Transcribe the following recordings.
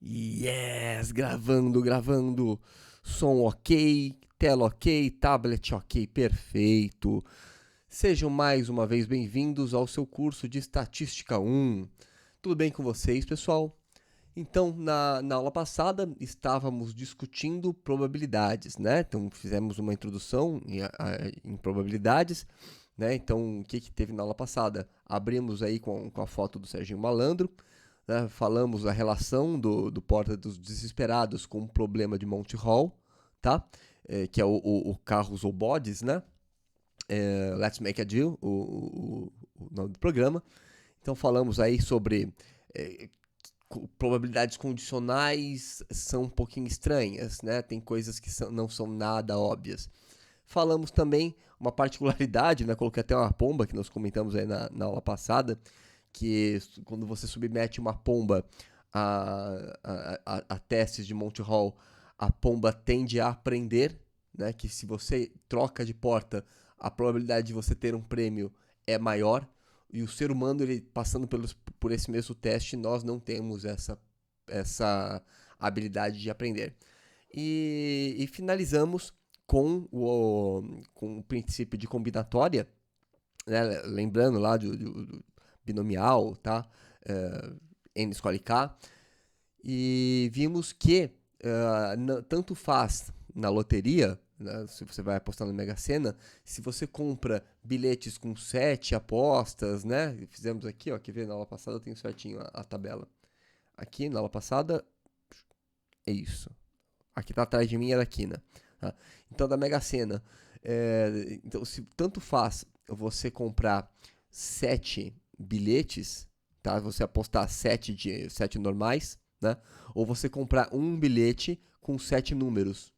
Yes, gravando, gravando. Som ok, tela ok, tablet ok, perfeito. Sejam mais uma vez bem-vindos ao seu curso de Estatística 1. Tudo bem com vocês, pessoal? Então, na aula passada, estávamos discutindo probabilidades, né? Então, fizemos uma introdução em probabilidades, né? Então, o que teve na aula passada? Abrimos aí com a foto do Serginho Malandro, né? Falamos a relação do Porta dos Desesperados com o problema de Monty Hall, tá? Que é o Carros ou Bodes, né? Let's Make a Deal, o nome do programa. Então falamos aí sobre probabilidades condicionais são um pouquinho estranhas, né? Tem coisas que não são nada óbvias. Falamos também uma particularidade, né? Coloquei até uma pomba que nós comentamos aí na aula passada, que quando você submete uma pomba a testes de Monty Hall, a pomba tende a aprender, né? Que se você troca de porta, a probabilidade de você ter um prêmio é maior. E o ser humano, ele passando por esse mesmo teste, nós não temos essa habilidade de aprender. E finalizamos com o princípio de combinatória, né? Lembrando lá do binomial, tá? N escolhe K. E vimos que tanto faz na loteria, né, se você vai apostar no Mega Sena, se você compra bilhetes com 7 apostas, né? Fizemos aqui, ó, quer ver? Na aula passada eu tenho certinho a tabela. Aqui, na aula passada, é isso. Aqui tá atrás de mim é da quina. Tá? Então, da Mega Sena. Então, se tanto faz você comprar 7 bilhetes, tá? Você apostar 7 normais, né? Ou você comprar um bilhete com 7 números.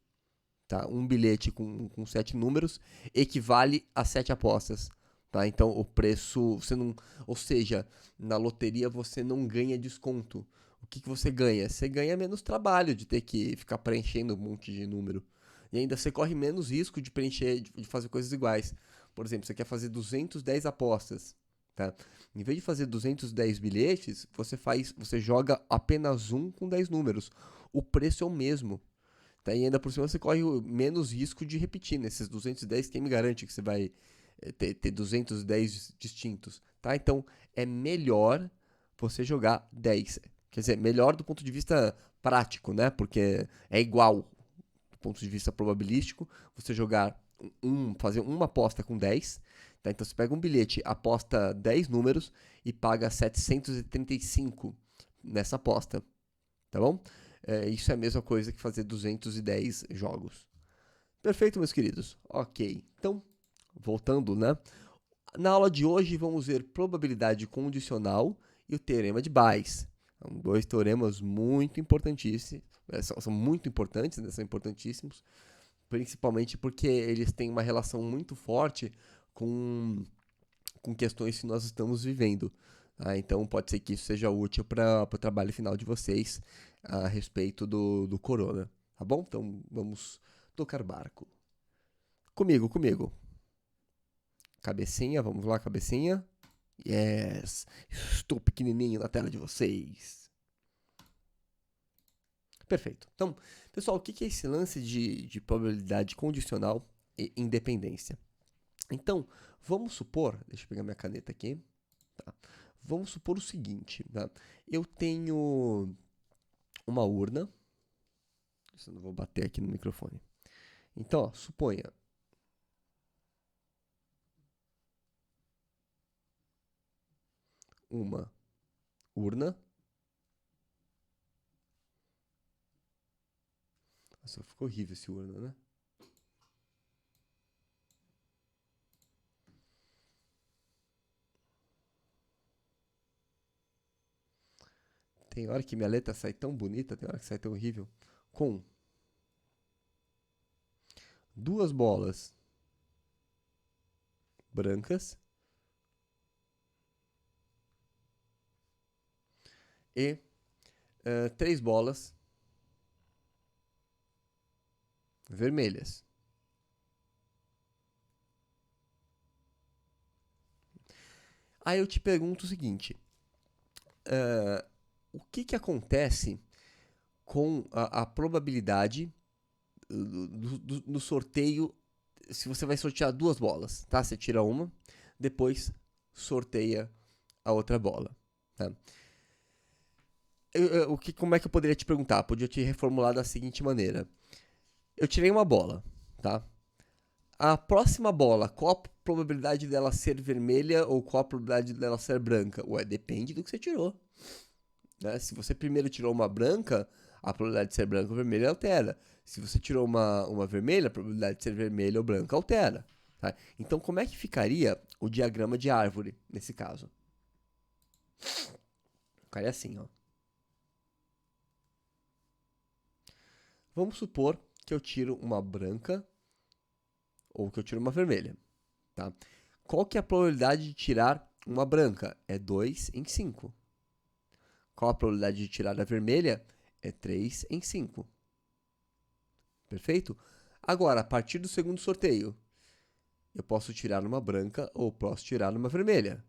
Tá? Um bilhete com 7 números equivale a 7 apostas. Tá? Então o preço, você não, ou seja, na loteria você não ganha desconto. O que você ganha? Você ganha menos trabalho de ter que ficar preenchendo um monte de número. E ainda você corre menos risco de preencher, de fazer coisas iguais. Por exemplo, você quer fazer 210 apostas. Tá? Em vez de fazer 210 bilhetes, você joga apenas um com 10 números. O preço é o mesmo. Tá? E ainda por cima você corre menos risco de repetir nesses 210. Quem me garante que você vai ter 210 distintos? Tá? Então é melhor você jogar 10. Quer dizer, melhor do ponto de vista prático, né? Porque é igual do ponto de vista probabilístico você jogar fazer uma aposta com 10. Tá? Então você pega um bilhete, aposta 10 números e paga 735 nessa aposta. Tá bom? Isso é a mesma coisa que fazer 210 jogos. Perfeito, meus queridos. Ok, então, voltando, né? Na aula de hoje vamos ver probabilidade condicional e o teorema de Bayes. São dois teoremas muito importantíssimos, são muito importantes, né? São importantíssimos, principalmente porque eles têm uma relação muito forte com, com questões que nós estamos vivendo. Então pode ser que isso seja útil para o trabalho final de vocês a respeito do corona, tá bom? Então vamos tocar barco. Comigo. Cabecinha, vamos lá, cabecinha. Yes, estou pequenininho na tela de vocês. Perfeito. Então, pessoal, o que é esse lance de probabilidade condicional e independência? Então, vamos supor, deixa eu pegar minha caneta aqui, tá? Vamos supor o seguinte, tá? Eu tenho uma urna. Eu não vou bater aqui no microfone. Então, ó, suponha uma urna. Nossa, ficou horrível esse urna, né? Tem hora que minha letra sai tão bonita, tem hora que sai tão horrível. Com duas bolas brancas e três bolas vermelhas. Aí eu te pergunto o seguinte: o que acontece com a probabilidade no sorteio, se você vai sortear duas bolas, tá? Você tira uma, depois sorteia a outra bola, tá? Como é que eu poderia te perguntar? Podia te reformular da seguinte maneira. Eu tirei uma bola, tá? A próxima bola, qual a probabilidade dela ser vermelha ou qual a probabilidade dela ser branca? Ué, depende do que você tirou. Né? Se você primeiro tirou uma branca, a probabilidade de ser branca ou vermelha altera. Se você tirou uma vermelha, a probabilidade de ser vermelha ou branca altera. Tá? Então, como é que ficaria o diagrama de árvore nesse caso? Ficaria assim, ó. Vamos supor que eu tiro uma branca ou que eu tiro uma vermelha. Tá? Qual que é a probabilidade de tirar uma branca? É 2 em 5. Qual a probabilidade de tirar a vermelha? É 3 em 5. Perfeito? Agora, a partir do segundo sorteio, eu posso tirar uma branca ou posso tirar uma vermelha.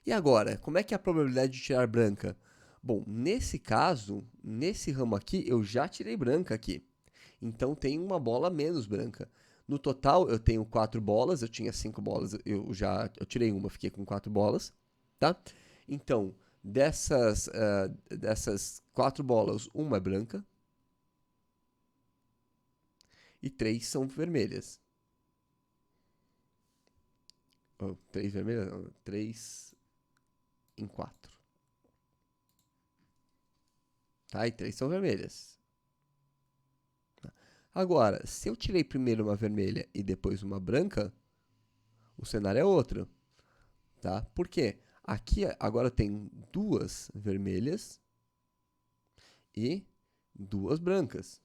E agora, como é que é a probabilidade de tirar branca? Bom, nesse caso, nesse ramo aqui, eu já tirei branca aqui. Então tem uma bola menos branca. No total, eu tenho 4 bolas, eu tinha 5 bolas, eu tirei uma, fiquei com 4 bolas, tá? Então, dessas 4 bolas, uma é branca e 3 são vermelhas. Oh, 3 vermelhas? Não, 3 em 4. Tá? E 3 são vermelhas. Agora, se eu tirei primeiro uma vermelha e depois uma branca, o cenário é outro, tá? Por quê? Aqui agora tem duas vermelhas e duas brancas,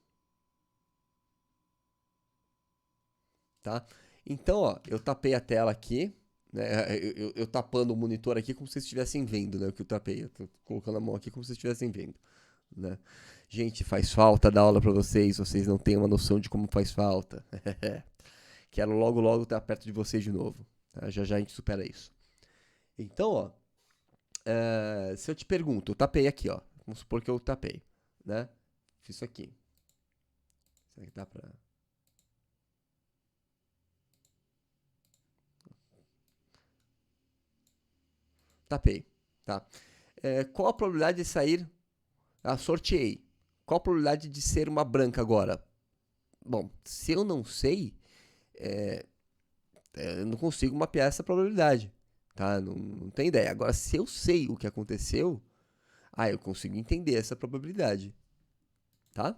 tá? Então, ó, eu tapei a tela aqui, né? Eu tapando o monitor aqui como se vocês estivessem vendo, né? O que eu tapei. Eu tô colocando a mão aqui como se vocês estivessem vendo, né? Gente, faz falta dar aula pra vocês não têm uma noção de como faz falta. Quero logo, logo estar perto de vocês de novo. Tá? Já já a gente supera isso. Então, ó, se eu te pergunto, eu tapei aqui, ó. Vamos supor que eu tapei, né? Fiz isso aqui. Será que dá pra... Tapei, tá? Qual a probabilidade de sair... Ah, sorteei. Qual a probabilidade de ser uma branca agora? Bom, se eu não sei, eu não consigo mapear essa probabilidade, tá? Não tem ideia. Agora, se eu sei o que aconteceu, eu consigo entender essa probabilidade, tá?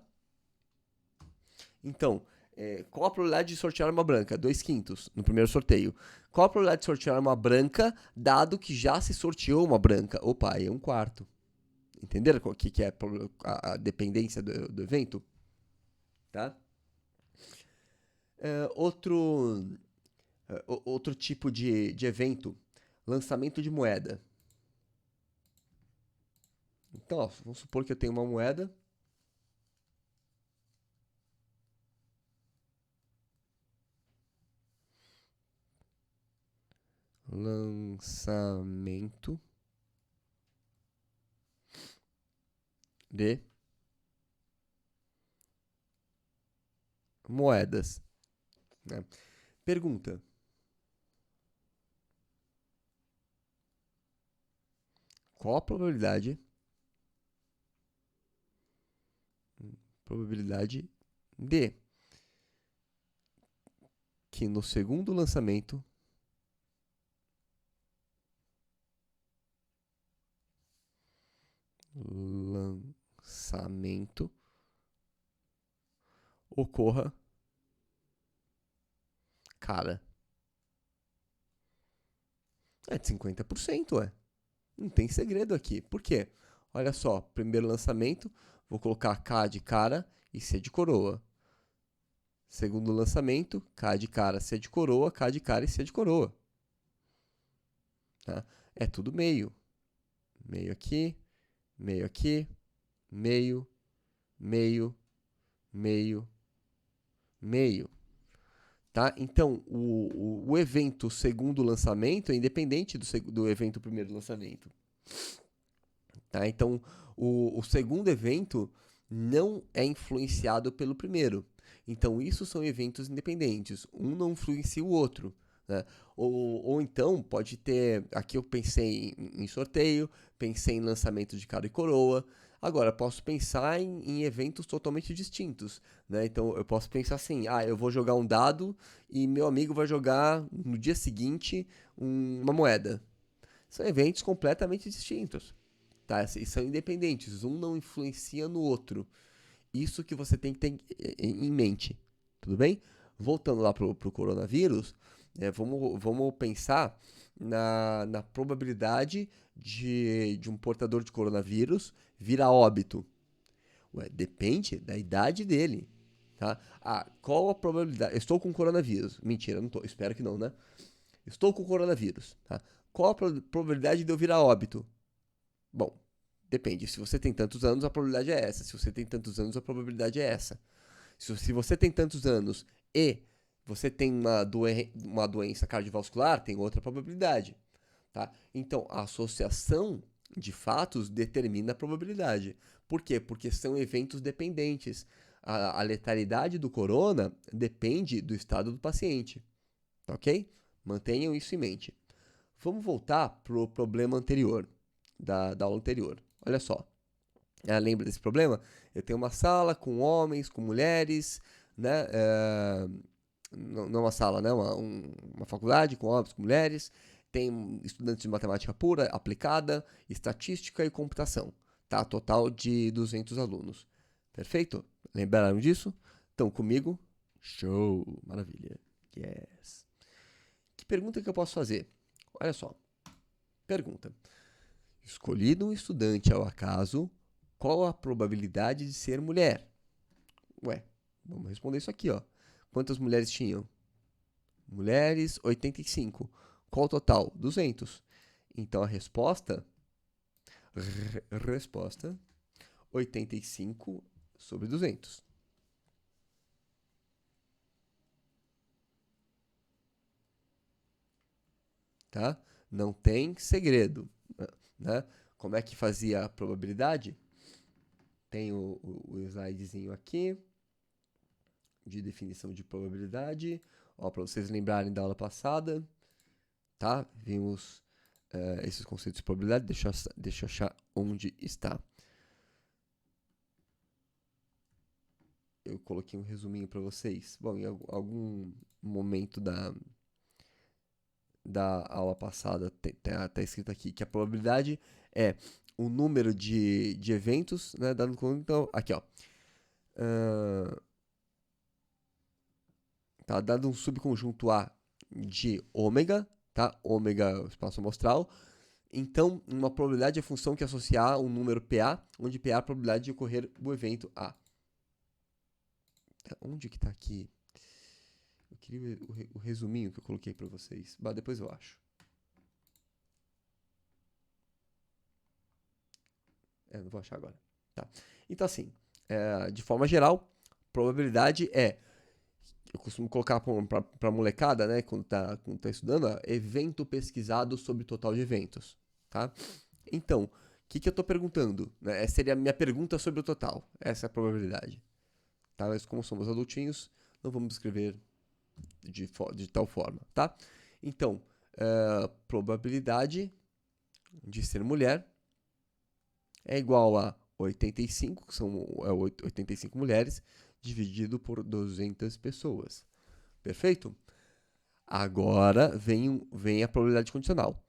Então, qual a probabilidade de sortear uma branca? 2/5 no primeiro sorteio. Qual a probabilidade de sortear uma branca, dado que já se sorteou uma branca? Opa, aí é 1/4. Entenderam o que é a dependência do evento? Tá? Outro, outro tipo de evento, lançamento de moeda. Então, ó, vamos supor que eu tenho uma moeda. Lançamento de moedas. Né? Pergunta: qual a probabilidade de que no segundo lançamento ocorra, cara, é de 50%, é. Não tem segredo aqui. Por quê? Olha só, primeiro lançamento, vou colocar K de cara e C de coroa. Segundo lançamento, K de cara, C de coroa, K de cara e C de coroa. Tá? É tudo meio. Meio aqui, meio aqui, meio, meio, meio, meio. Tá? Então, o evento segundo lançamento é independente do evento primeiro lançamento. tá? Então, o segundo evento não é influenciado pelo primeiro. Então, isso são eventos independentes. Um não influencia o outro, né? Ou então, pode ter... Aqui eu pensei em sorteio, pensei em lançamento de cara e coroa. Agora, posso pensar em eventos totalmente distintos, né? Então, eu posso pensar assim, eu vou jogar um dado e meu amigo vai jogar no dia seguinte uma moeda. São eventos completamente distintos, tá? E são independentes, um não influencia no outro. Isso que você tem que ter em mente, tudo bem? Voltando lá pro coronavírus, vamos pensar na probabilidade de um portador de coronavírus vir a óbito. Ué, depende da idade dele, tá? Qual a probabilidade? Eu estou com coronavírus. Mentira, não tô. Espero que não, né? Estou com coronavírus, tá? Qual a probabilidade de eu vir a óbito? Bom, depende. Se você tem tantos anos, a probabilidade é essa. Se você tem tantos anos, a probabilidade é essa. Se você tem tantos anos e você tem uma doença cardiovascular, tem outra probabilidade, tá? Então, a associação de fatos determina a probabilidade. Por quê? Porque são eventos dependentes. A letalidade do corona depende do estado do paciente, tá ok? Mantenham isso em mente. Vamos voltar para o problema anterior, da aula anterior. Olha só. Lembra desse problema? Eu tenho uma sala com homens, com mulheres, né? Não uma sala, né? Uma faculdade com homens, com mulheres. Tem estudantes de matemática pura, aplicada, estatística e computação. Tá? Total de 200 alunos. Perfeito? Lembraram disso? Estão comigo? Show! Maravilha. Yes. Que pergunta que eu posso fazer? Olha só. Pergunta. Escolhido um estudante ao acaso, qual a probabilidade de ser mulher? Ué, vamos responder isso aqui, ó. Quantas mulheres tinham? Mulheres, 85. Qual o total? 200. Então a resposta, resposta, 85 sobre 200. Tá? Não tem segredo, né? Como é que fazia a probabilidade? Tem o slidezinho aqui de definição de probabilidade. Ó, para vocês lembrarem da aula passada, tá? Vimos esses conceitos de probabilidade. Deixa eu achar onde está. Eu coloquei um resuminho para vocês. Bom, em algum momento da aula passada tá escrito aqui que a probabilidade é o número de eventos, né? Dado então, aqui, ó. Tá dado um subconjunto A de ômega, tá? Ômega espaço amostral. Então, uma probabilidade é a função que associar um número PA, onde PA é a probabilidade de ocorrer o evento A. Onde que tá aqui? Eu queria ver o resuminho que eu coloquei para vocês. Bah, depois eu acho. Não vou achar agora. Tá. Então, assim, de forma geral, probabilidade é... Eu costumo colocar para molecada, né, quando tá estudando, evento pesquisado sobre total de eventos, tá? Então, o que eu estou perguntando? Né? Essa seria a minha pergunta sobre o total. Essa é a probabilidade. Tá? Mas como somos adultinhos, não vamos escrever de tal forma, tá? Então, probabilidade de ser mulher é igual a 85, que são 85 mulheres, dividido por 200 pessoas. Perfeito? Agora vem a probabilidade condicional.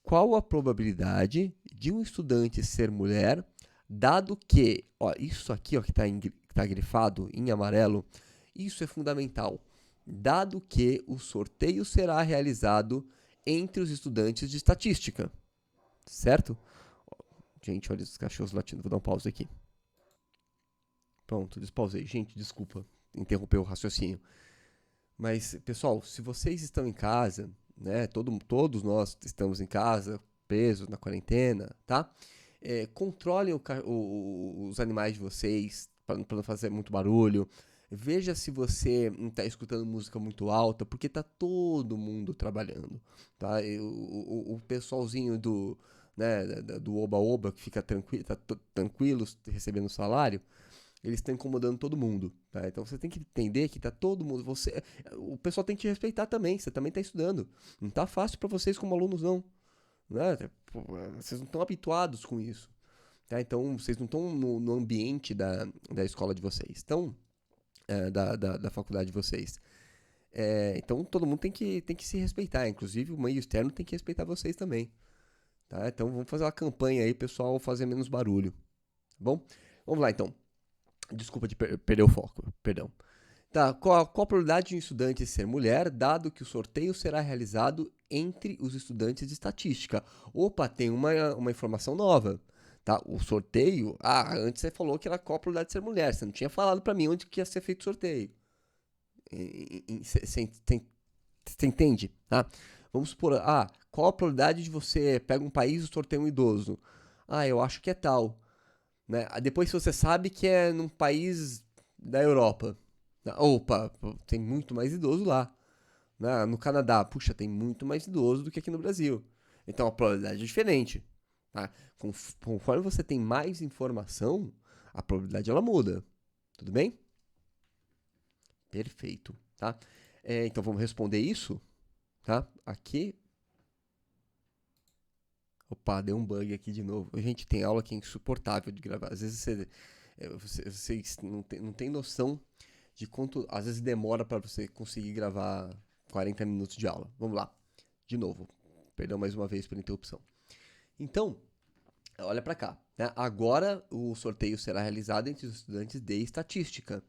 Qual a probabilidade de um estudante ser mulher, dado que, ó, isso aqui ó, que está grifado em amarelo, isso é fundamental, dado que o sorteio será realizado entre os estudantes de estatística, certo? Gente, olha os cachorros latindo, vou dar um pause aqui. Pronto, despausei. Gente, desculpa interromper o raciocínio. Mas, pessoal, se vocês estão em casa, né, todos nós estamos em casa, presos na quarentena, tá? Controlem os animais de vocês para não fazer muito barulho. Veja se você não está escutando música muito alta, porque tá todo mundo trabalhando, tá? O pessoalzinho né, do oba-oba, que fica tranquilo recebendo salário, eles estão incomodando todo mundo, tá? Então você tem que entender que tá todo mundo, o pessoal tem que te respeitar também, você também tá estudando. Não tá fácil para vocês como alunos não, né? Pô, vocês não estão habituados com isso, tá? Então vocês não estão no ambiente da escola de vocês, estão da faculdade de vocês. Então todo mundo tem que se respeitar, inclusive o meio externo tem que respeitar vocês também, tá? Então vamos fazer uma campanha aí, pessoal, fazer menos barulho, tá bom? Vamos lá então. Desculpa de perder o foco, perdão. Tá, qual a probabilidade de um estudante ser mulher, dado que o sorteio será realizado entre os estudantes de estatística? Opa, tem uma informação nova. Tá, o sorteio. Antes você falou que era qual a probabilidade de ser mulher. Você não tinha falado pra mim onde que ia ser feito o sorteio. Você entende? Tá? Vamos supor, qual a probabilidade de você pega um país e sorteia um idoso? Eu acho que é tal. Né? Depois você sabe que é num país da Europa. Opa, tem muito mais idoso lá. Né? No Canadá, puxa, tem muito mais idoso do que aqui no Brasil. Então a probabilidade é diferente. Tá? Conforme você tem mais informação, a probabilidade ela muda. Tudo bem? Perfeito. Tá? Então vamos responder isso. Tá? Aqui. Opa, deu um bug aqui de novo. Gente, tem aula que é insuportável de gravar. Às vezes você não tem noção de quanto. Às vezes demora para você conseguir gravar 40 minutos de aula. Vamos lá. De novo. Perdão mais uma vez pela interrupção. Então, olha para cá. Né? Agora o sorteio será realizado entre os estudantes de estatística.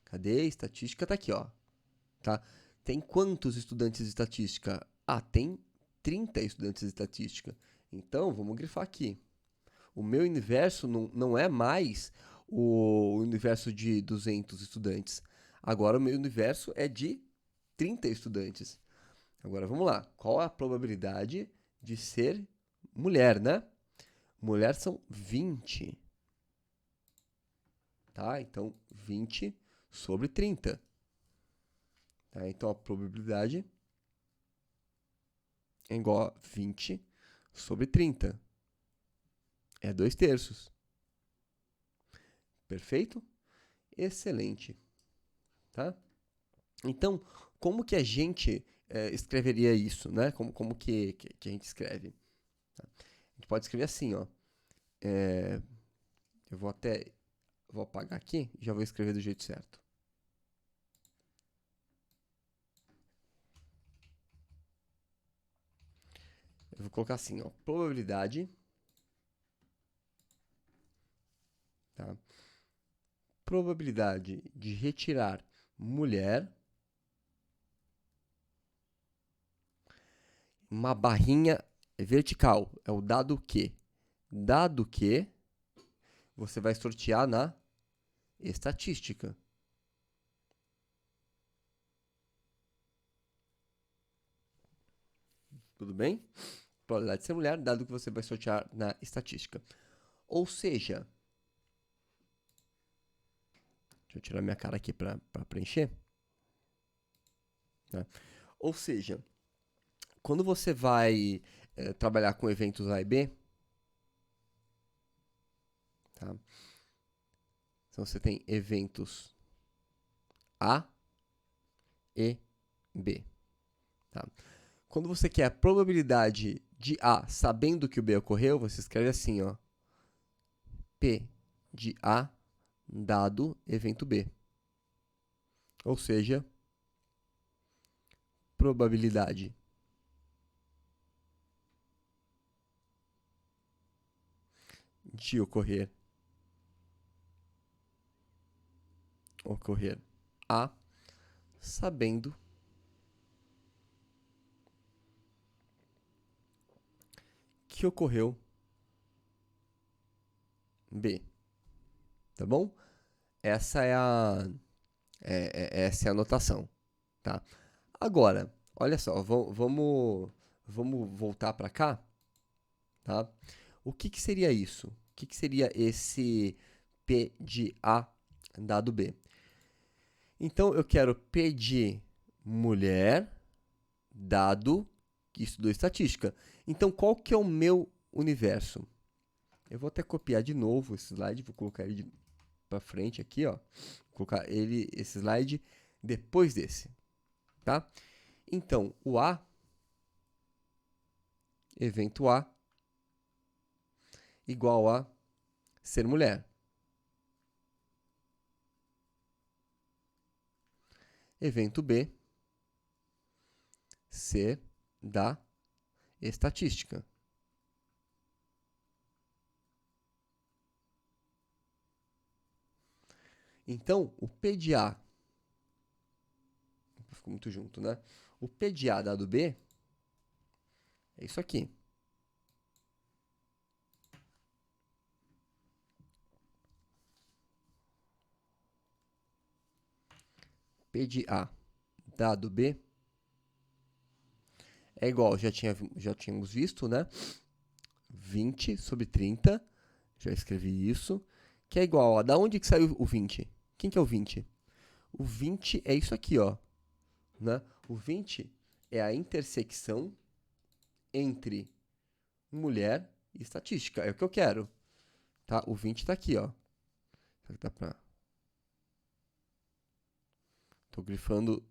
Cadê? Estatística tá aqui, ó. Tá? Tem quantos estudantes de estatística? Tem 30 estudantes de estatística. Então, vamos grifar aqui. O meu universo não é mais o universo de 200 estudantes. Agora o meu universo é de 30 estudantes. Agora vamos lá. Qual a probabilidade de ser mulher, né? Mulher são 20. Tá? Então, 20 sobre 30. Tá? Então, a probabilidade é igual a 20 sobre 30. É 2/3. Perfeito? Excelente. Tá? Então, como que a gente escreveria isso, né? Como que a gente escreve? Tá? A gente pode escrever assim, ó. Eu vou apagar aqui e já vou escrever do jeito certo. Eu vou colocar assim, ó. Probabilidade. Tá? Probabilidade de retirar mulher. Uma barrinha vertical. É o dado que. Dado que você vai sortear na estatística. Tudo bem? Probabilidade de ser mulher, dado que você vai sortear na estatística. Ou seja, deixa eu tirar minha cara aqui para preencher. Né? Ou seja, quando você vai trabalhar com eventos A e B, tá? Então você tem eventos A e B. Tá? Quando você quer a probabilidade de A sabendo que o B ocorreu, você escreve assim, ó. P de A dado evento B. Ou seja, probabilidade de ocorrer A sabendo que ocorreu B. Tá bom? Essa é essa é a anotação, tá? Agora, olha só, vamos voltar para cá, tá? O que seria isso? O que seria esse P de A dado B? Então, eu quero P de mulher dado que estudou estatística. Então, qual que é o meu universo. Eu vou até copiar de novo esse slide, vou colocar ele para frente aqui, ó. Vou colocar esse slide depois desse, tá? Então, o A, evento A, igual a ser mulher. Evento B, ser da estatística. Então, o P de A, ficou muito junto, né? O P de A dado B é isso aqui. P de A dado B é igual, já tínhamos visto, né? 20 sobre 30, já escrevi isso, que é igual a, da onde que saiu o 20? Quem que é o 20? O 20 é isso aqui, ó, né? O 20 é a intersecção entre mulher e estatística, é o que eu quero, tá? O 20 está aqui, ó. Será que dá pra... Tô grifando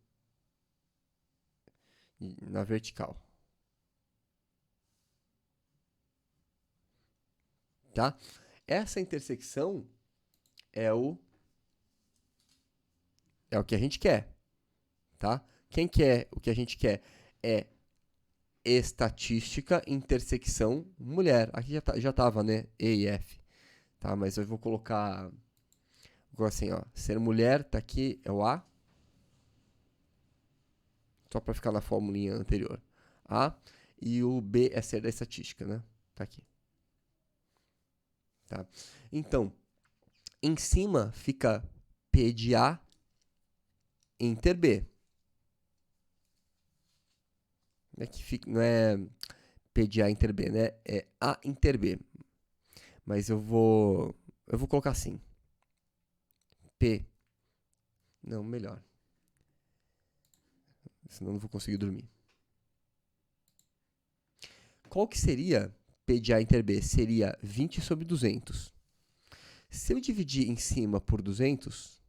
na vertical, tá? Essa intersecção é o que a gente quer, tá? Quem quer o que a gente quer é estatística, intersecção, mulher. Aqui já tava, né? E e F, tá? Mas eu vou colocar assim, ó, ser mulher tá aqui é o A, só para ficar na formulinha anterior. A e o B é ser da estatística, né? Tá aqui. Tá? Então, em cima fica P de A inter B. Não é, não é P de A inter B, né? É A inter B. Mas eu vou colocar assim. P. Não, melhor. Senão eu não vou conseguir dormir. Qual que seria P de A inter B? Seria 20 sobre 200. Se eu dividir em cima por 200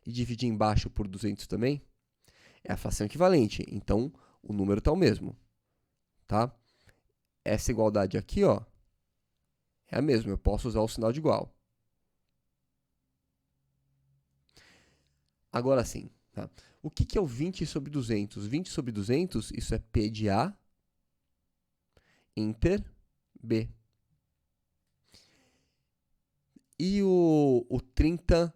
e dividir embaixo por 200 também, é a fração equivalente. Então, o número está o mesmo. Tá? Essa igualdade aqui, ó, é a mesma. Eu posso usar o sinal de igual. Agora sim. Tá? O que é o 20 sobre 200? 20 sobre 200, isso é P de A inter B. E o 30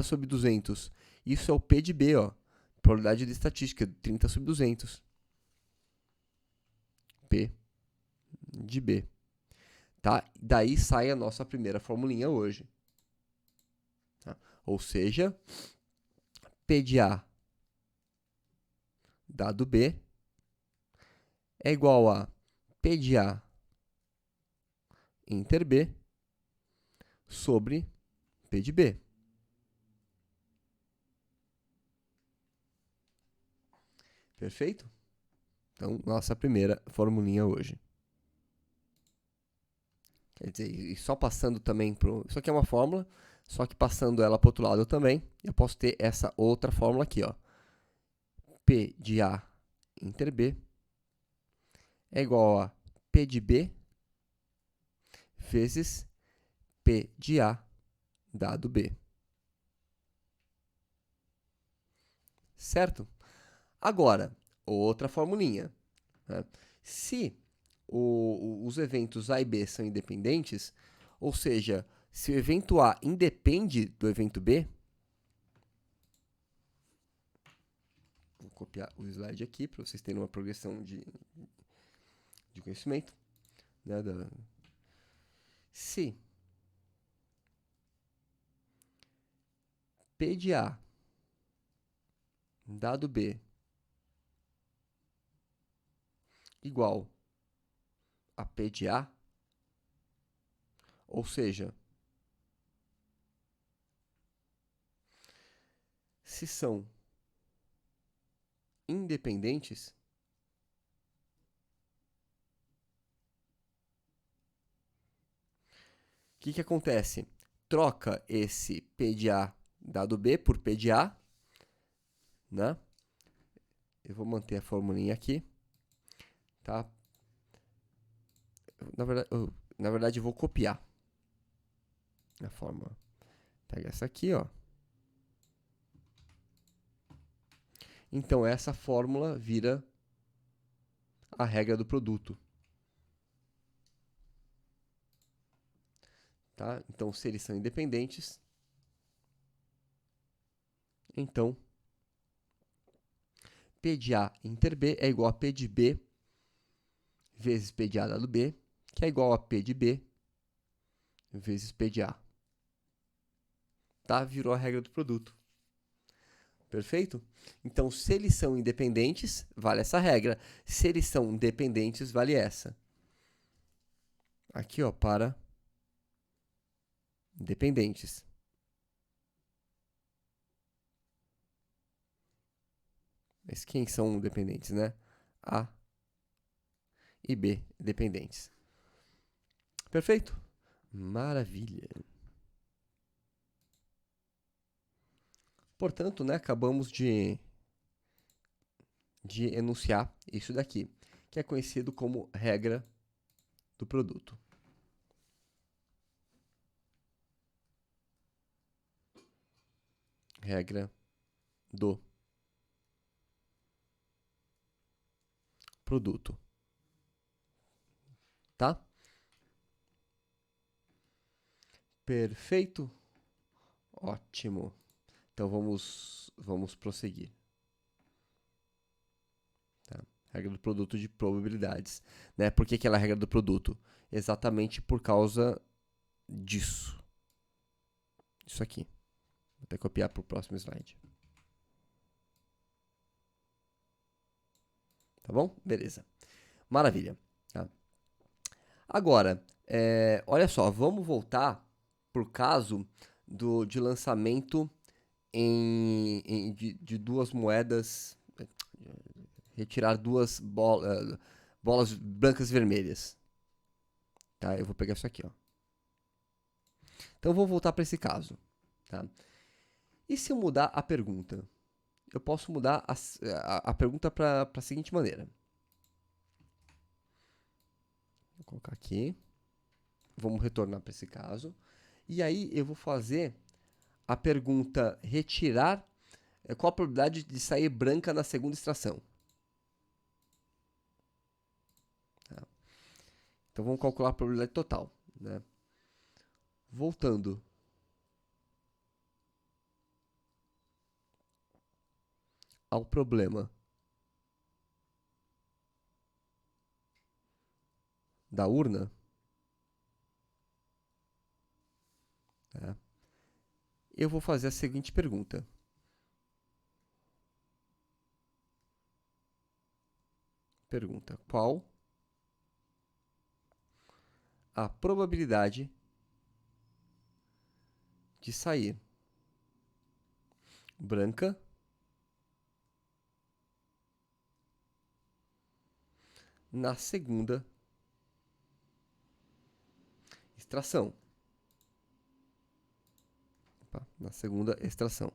sobre 200, isso é o P de B, ó. Probabilidade de estatística, 30 sobre 200. P de B. Tá? Daí sai a nossa primeira formulinha hoje. Tá? Ou seja, P de A dado B é igual a P de A inter B sobre P de B. Perfeito? Então, nossa primeira formulinha hoje. Quer dizer, e só passando também para isso aqui é uma fórmula, só que passando ela para o outro lado também, eu posso ter essa outra fórmula aqui, ó. P de A inter B é igual a P de B vezes P de A dado B. Certo? Agora, outra formulinha. Né? Se os eventos A e B são independentes, ou seja, se o evento A independe do evento B, vou copiar o slide aqui para vocês terem uma progressão de conhecimento. Né, se P de A dado B igual a P de A, ou seja, se são independentes, que acontece? Troca esse P de A dado B por P de A, né? Eu vou manter a formulinha aqui, tá? Na verdade, eu vou copiar a fórmula. Pega essa aqui, ó. Então, essa fórmula vira a regra do produto. Tá? Então, se eles são independentes, então P de A inter B é igual a P de B vezes P de A dado B, que é igual a P de B vezes P de A. Tá? Virou a regra do produto. Perfeito? Então, se eles são independentes, vale essa regra. Se eles são dependentes, vale essa. Aqui, ó, para dependentes. Mas quem são dependentes, né? A e B dependentes. Perfeito? Maravilha. Portanto, né, acabamos de enunciar isso daqui, que é conhecido como regra do produto. Regra do produto. Tá? Perfeito? Ótimo. Então vamos prosseguir. Tá? Regra do produto de probabilidades. Né? Por que ela é a regra do produto? Exatamente por causa disso. Isso aqui. Vou até copiar para o próximo slide. Tá bom? Beleza. Maravilha. Tá? Agora, olha só, vamos voltar para o caso de lançamento de duas moedas, retirar duas bolas brancas e vermelhas. Tá? Eu vou pegar isso aqui, ó. Então, eu vou voltar para esse caso. Tá? E se eu mudar a pergunta? Eu posso mudar a pergunta para a seguinte maneira. Vou colocar aqui. Vamos retornar para esse caso. E aí, eu vou fazer a pergunta retirar. Qual a probabilidade de sair branca na segunda extração? Tá? Então, vamos calcular a probabilidade total. Né? Voltando. Ao problema da urna, tá? Eu vou fazer a seguinte pergunta. Pergunta: qual a probabilidade de sair branca na segunda extração? Opa, na segunda extração.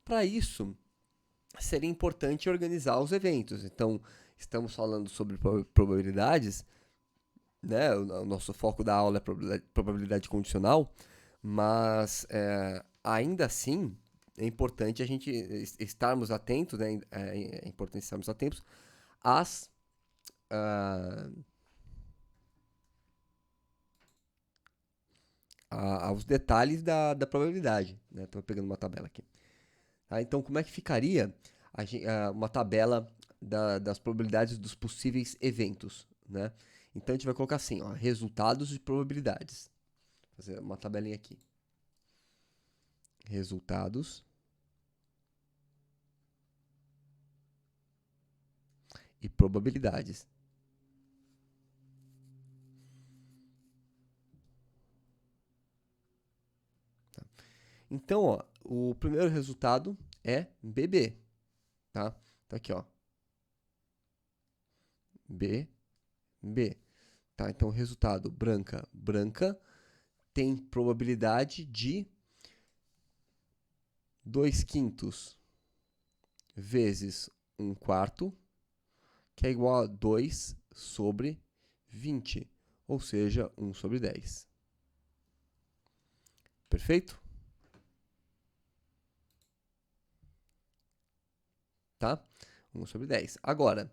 Para isso, seria importante organizar os eventos. Então, estamos falando sobre probabilidades, né? O nosso foco da aula é probabilidade condicional, mas ainda assim é importante a gente estarmos atentos, né? É importante estarmos atentos às aos detalhes da probabilidade. Estou pegando uma tabela aqui. Tá? Então, como é que ficaria uma tabela das probabilidades dos possíveis eventos? Né? Então, a gente vai colocar assim, ó, resultados de probabilidades. Vou fazer uma tabelinha aqui. Resultados e probabilidades. Tá? Então, ó, o primeiro resultado é BB. Tá? Tá aqui, ó. B B. Tá, então, resultado, branca. Branca tem probabilidade de 2/5 vezes 1/4, que é igual a 2/20, ou seja, 1/10. Perfeito? Tá? 1/10. Agora,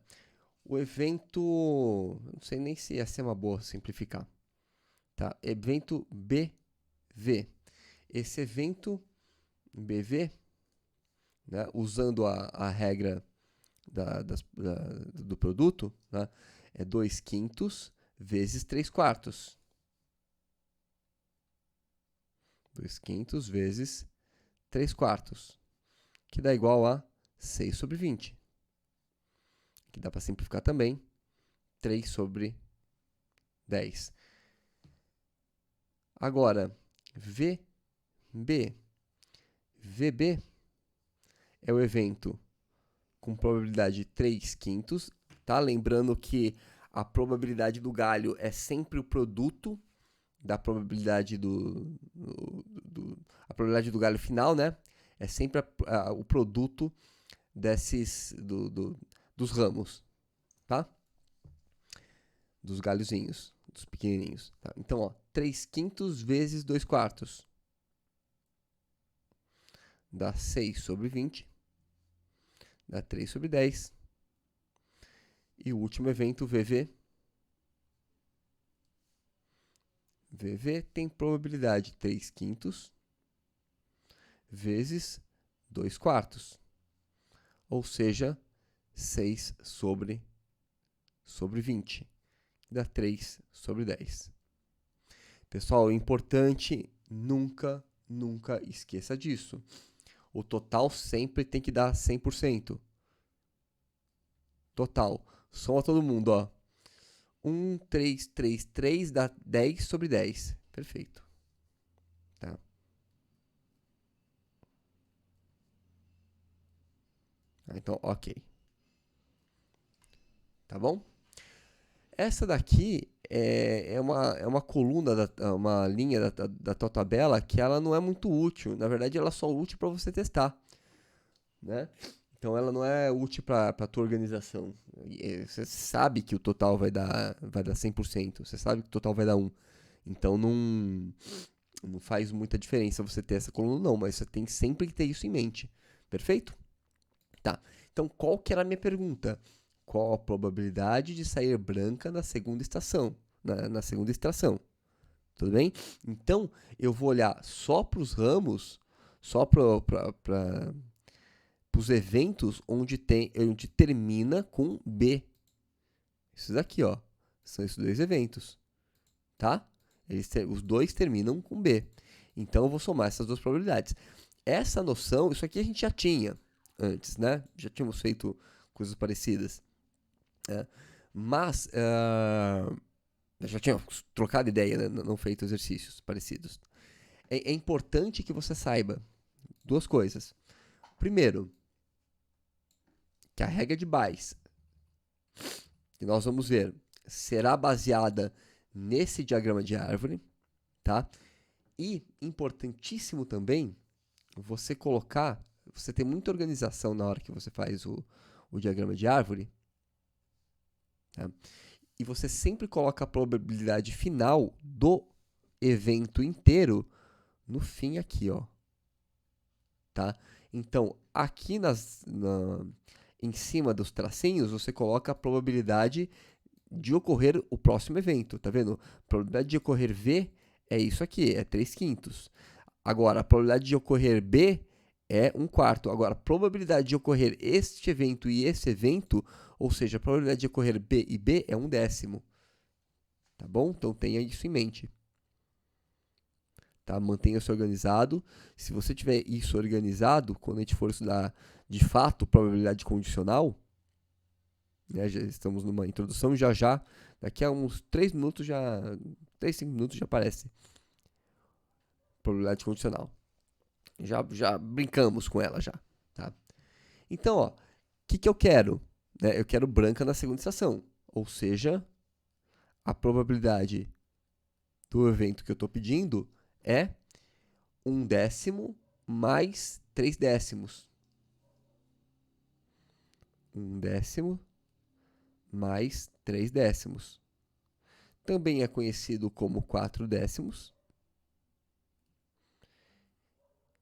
o evento, não sei nem se essa é uma boa simplificar, tá? Evento BV. Esse evento BV, né, usando a regra do produto, né, é 2/5 vezes 3/4. 2/5 vezes 3/4, que dá igual a 6/20. Que dá para simplificar também, 3/10. Agora, VB. VB é o evento com probabilidade de 3/5, tá? Lembrando que a probabilidade do galho é sempre o produto da probabilidade a probabilidade do galho final, né? É sempre o produto dos ramos, tá? Dos galhozinhos, dos pequenininhos. Tá? Então, ó, 3/5 vezes 2/4 dá 6/20, dá 3/10. E o último evento, VV. VV tem probabilidade 3/5 vezes 2/4, ou seja, 6/20, dá 3/10. Pessoal, é importante, nunca esqueça disso. O total sempre tem que dar 100%. Total. Soma todo mundo, ó. 1, 3, 3, 3 dá 10/10. Perfeito. Tá? Então, ok. Tá bom? Essa daqui é uma coluna, uma linha da tua tabela que ela não é muito útil. Na verdade, ela é só útil para você testar, né? Então, ela não é útil para a tua organização. Você sabe que o total vai dar 100%. Você sabe que o total vai dar 1. Então, não faz muita diferença você ter essa coluna, não. Mas você tem sempre que ter isso em mente. Perfeito? Tá. Então, qual que era a minha pergunta? Qual a probabilidade de sair branca na segunda estação? Na segunda extração. Tudo bem? Então, eu vou olhar só para os ramos, só para os eventos onde termina com B. Esses aqui, ó, são esses dois eventos, tá? Os dois terminam com B. Então, eu vou somar essas duas probabilidades. Essa noção, isso aqui a gente já tinha antes, né? Já tínhamos feito coisas parecidas. Mas, já tínhamos trocado ideia, né? Não feito exercícios parecidos. É importante que você saiba duas coisas. Primeiro, que a regra de Bayes, que nós vamos ver, será baseada nesse diagrama de árvore, tá? E, importantíssimo também, você ter muita organização na hora que você faz o diagrama de árvore, tá? E você sempre coloca a probabilidade final do evento inteiro no fim aqui, ó. Tá? Então, aqui em cima dos tracinhos, você coloca a probabilidade de ocorrer o próximo evento, tá vendo? A probabilidade de ocorrer V é isso aqui, é 3/5. Agora, a probabilidade de ocorrer B é 1/4. Agora, a probabilidade de ocorrer este evento e esse evento, ou seja, a probabilidade de ocorrer B e B é 1/10. Tá bom? Então, tenha isso em mente. Tá? Mantenha-se organizado. Se você tiver isso organizado, quando a gente for estudar de fato probabilidade condicional, né, já estamos numa introdução, já, daqui a uns 3 minutos 5 minutos já aparece probabilidade condicional. Já brincamos com ela já, tá? Então, ó, o que eu quero? Né? Eu quero branca na segunda estação, ou seja, a probabilidade do evento que eu estou pedindo é 1/10 mais 3/10. 1/10 mais 3/10. Também é conhecido como 4/10.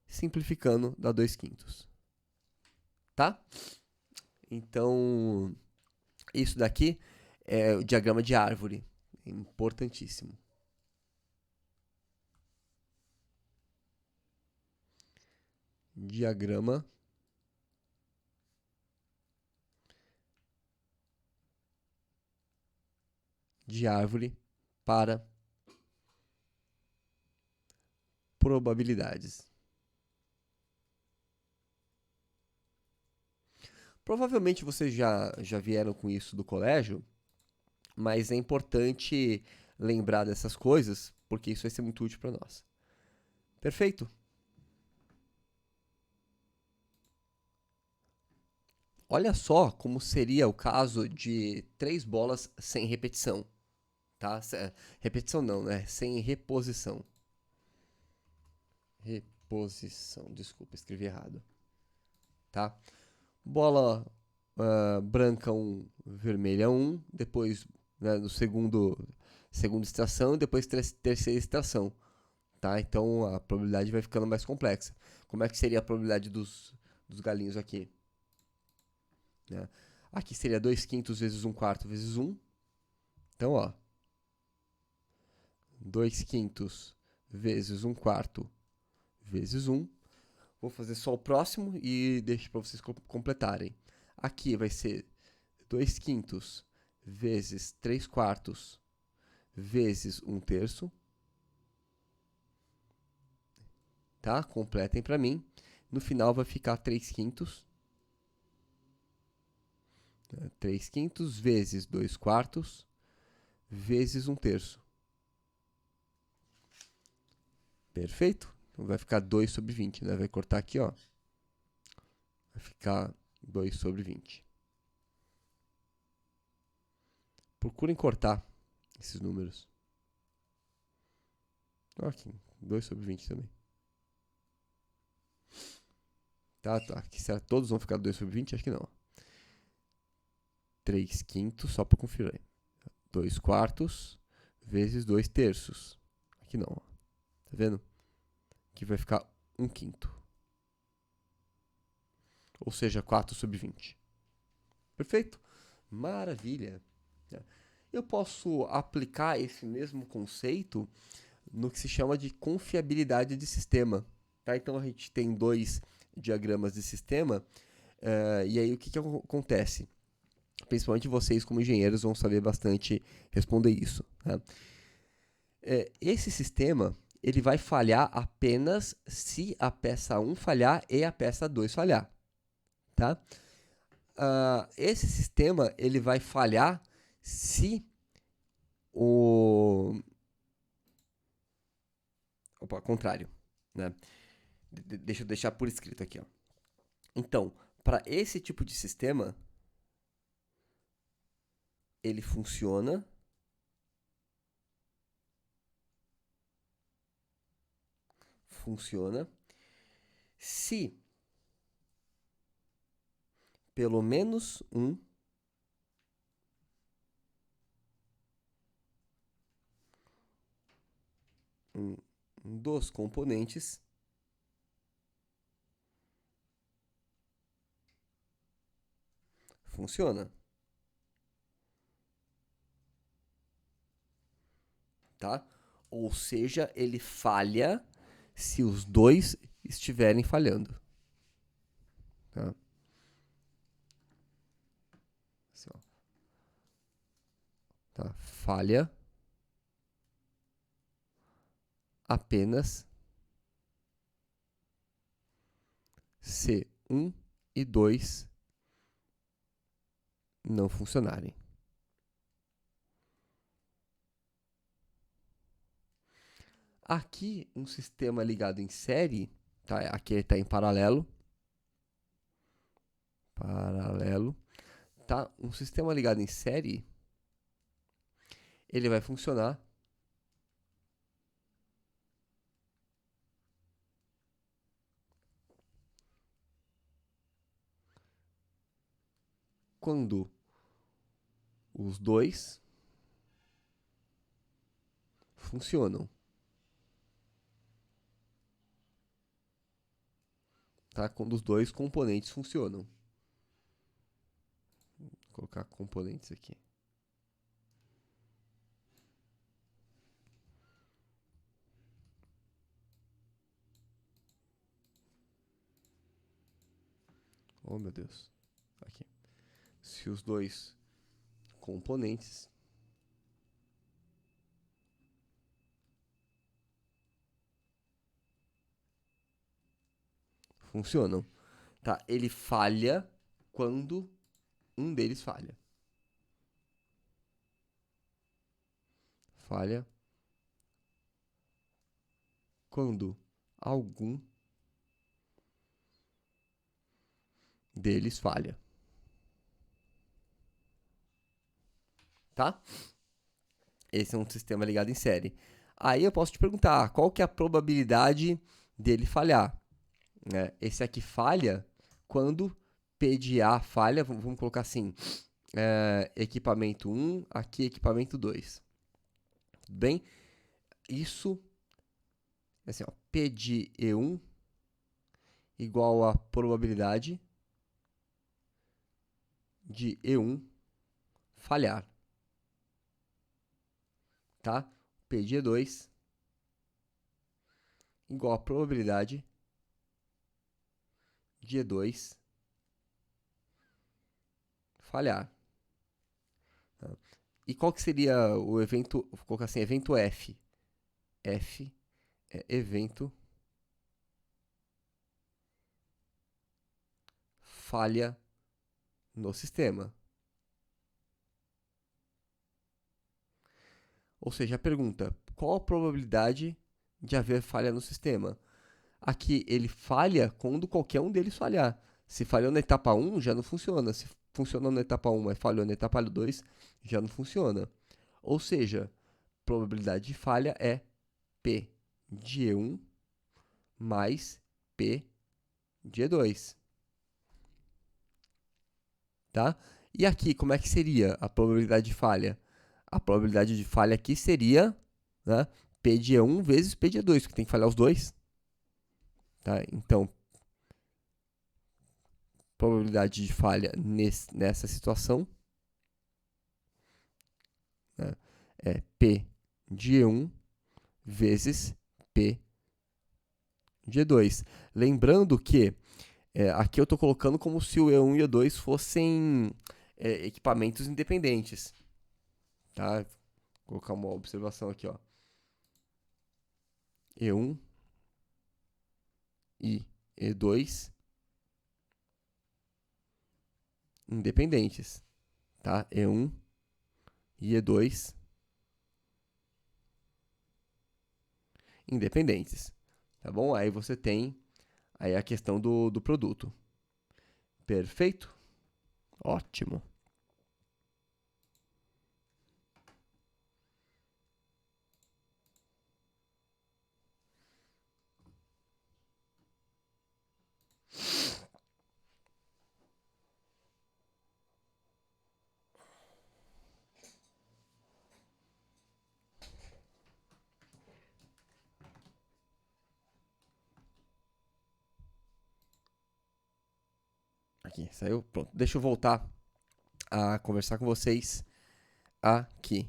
Simplificando, dá 2/5. Tá? Então, isso daqui é o diagrama de árvore. Importantíssimo. Diagrama de árvore para probabilidades. Provavelmente vocês já vieram com isso do colégio, mas é importante lembrar dessas coisas, porque isso vai ser muito útil para nós. Perfeito? Olha só como seria o caso de 3 bolas sem repetição, tá? Repetição não, né? Sem reposição. Reposição, desculpa, escrevi errado, tá? Bola branca 1, vermelha 1, depois, né, no segunda extração e depois terceira extração, tá? Então a probabilidade vai ficando mais complexa. Como é que seria a probabilidade dos galinhos aqui? Né? Aqui seria 2/5 vezes 1/4 vezes 1. Então, ó, 2/5 vezes 1/4 vezes 1. Vou fazer só o próximo e deixo para vocês completarem. Aqui vai ser 2/5 vezes 3/4 vezes 1/3. Tá? Completem para mim. No final vai ficar 3/5. 3/5 vezes 2/4 vezes 1/3. Perfeito? Então vai ficar 2/20, né? Vai cortar aqui, ó. Vai ficar 2/20. Procurem cortar esses números. Aqui, 2/20 também. Tá. Aqui, será que todos vão ficar 2/20? Acho que não. 3/5, só para conferir. 2/4 vezes 2/3. Aqui não, ó. Tá vendo? Aqui vai ficar 1/5. Ou seja, 4/20. Perfeito? Maravilha. Eu posso aplicar esse mesmo conceito no que se chama de confiabilidade de sistema. Tá? Então a gente tem 2 diagramas de sistema, e aí o que acontece? Principalmente vocês, como engenheiros, vão saber bastante responder isso. Tá? Esse sistema ele vai falhar apenas se a peça 1 falhar e a peça 2 falhar. Tá? Esse sistema ele vai falhar se o... Opa, contrário. Né? Deixa eu deixar por escrito aqui. Ó. Então, para esse tipo de sistema, ele funciona se pelo menos um dos componentes funciona. Tá? Ou seja, ele falha se os dois estiverem falhando. Tá? Assim, ó. Tá? Falha apenas se 1 e 2 não funcionarem. Aqui, um sistema ligado em série, tá? Aqui ele está em paralelo. Tá? Um sistema ligado em série, ele vai funcionar quando os dois funcionam, tá? Quando os dois componentes funcionam. Vou colocar componentes aqui. Oh, meu Deus. Aqui. Se os dois componentes funcionam, tá? Ele falha quando um deles falha. Falha quando algum deles falha, tá? Esse é um sistema ligado em série. Aí eu posso te perguntar, qual que é a probabilidade dele falhar? Né? Esse aqui falha quando P de A falha, vamos colocar assim, equipamento 1, aqui equipamento 2. Tudo bem? Isso, assim, ó, P de E1 igual a probabilidade de E1 falhar, tá? P de E2 igual a probabilidade de E2 falhar. Tá? E qual que seria o evento, vou colocar assim, evento F. F é evento falha no sistema. Ou seja, a pergunta, qual a probabilidade de haver falha no sistema? Aqui ele falha quando qualquer um deles falhar. Se falhou na etapa 1, já não funciona. Se funcionou na etapa 1, mas falhou na etapa 2, já não funciona. Ou seja, probabilidade de falha é P de E1 mais P de E2. Tá? E aqui, como é que seria a probabilidade de falha? A probabilidade de falha aqui seria, né, P de E1 vezes P de E2, porque tem que falhar os dois. Tá? Então, probabilidade de falha nessa situação, né, é P de E1 vezes P de E2. Lembrando que aqui eu estou colocando como se o E1 e o E2 fossem equipamentos independentes. Tá? Vou colocar uma observação aqui, ó. E1 e E2 independentes, tá? E1 e E2 independentes, tá bom? Aí você tem aí a questão do produto. Perfeito? Ótimo. Aqui, saiu. Pronto. Deixa eu voltar a conversar com vocês aqui.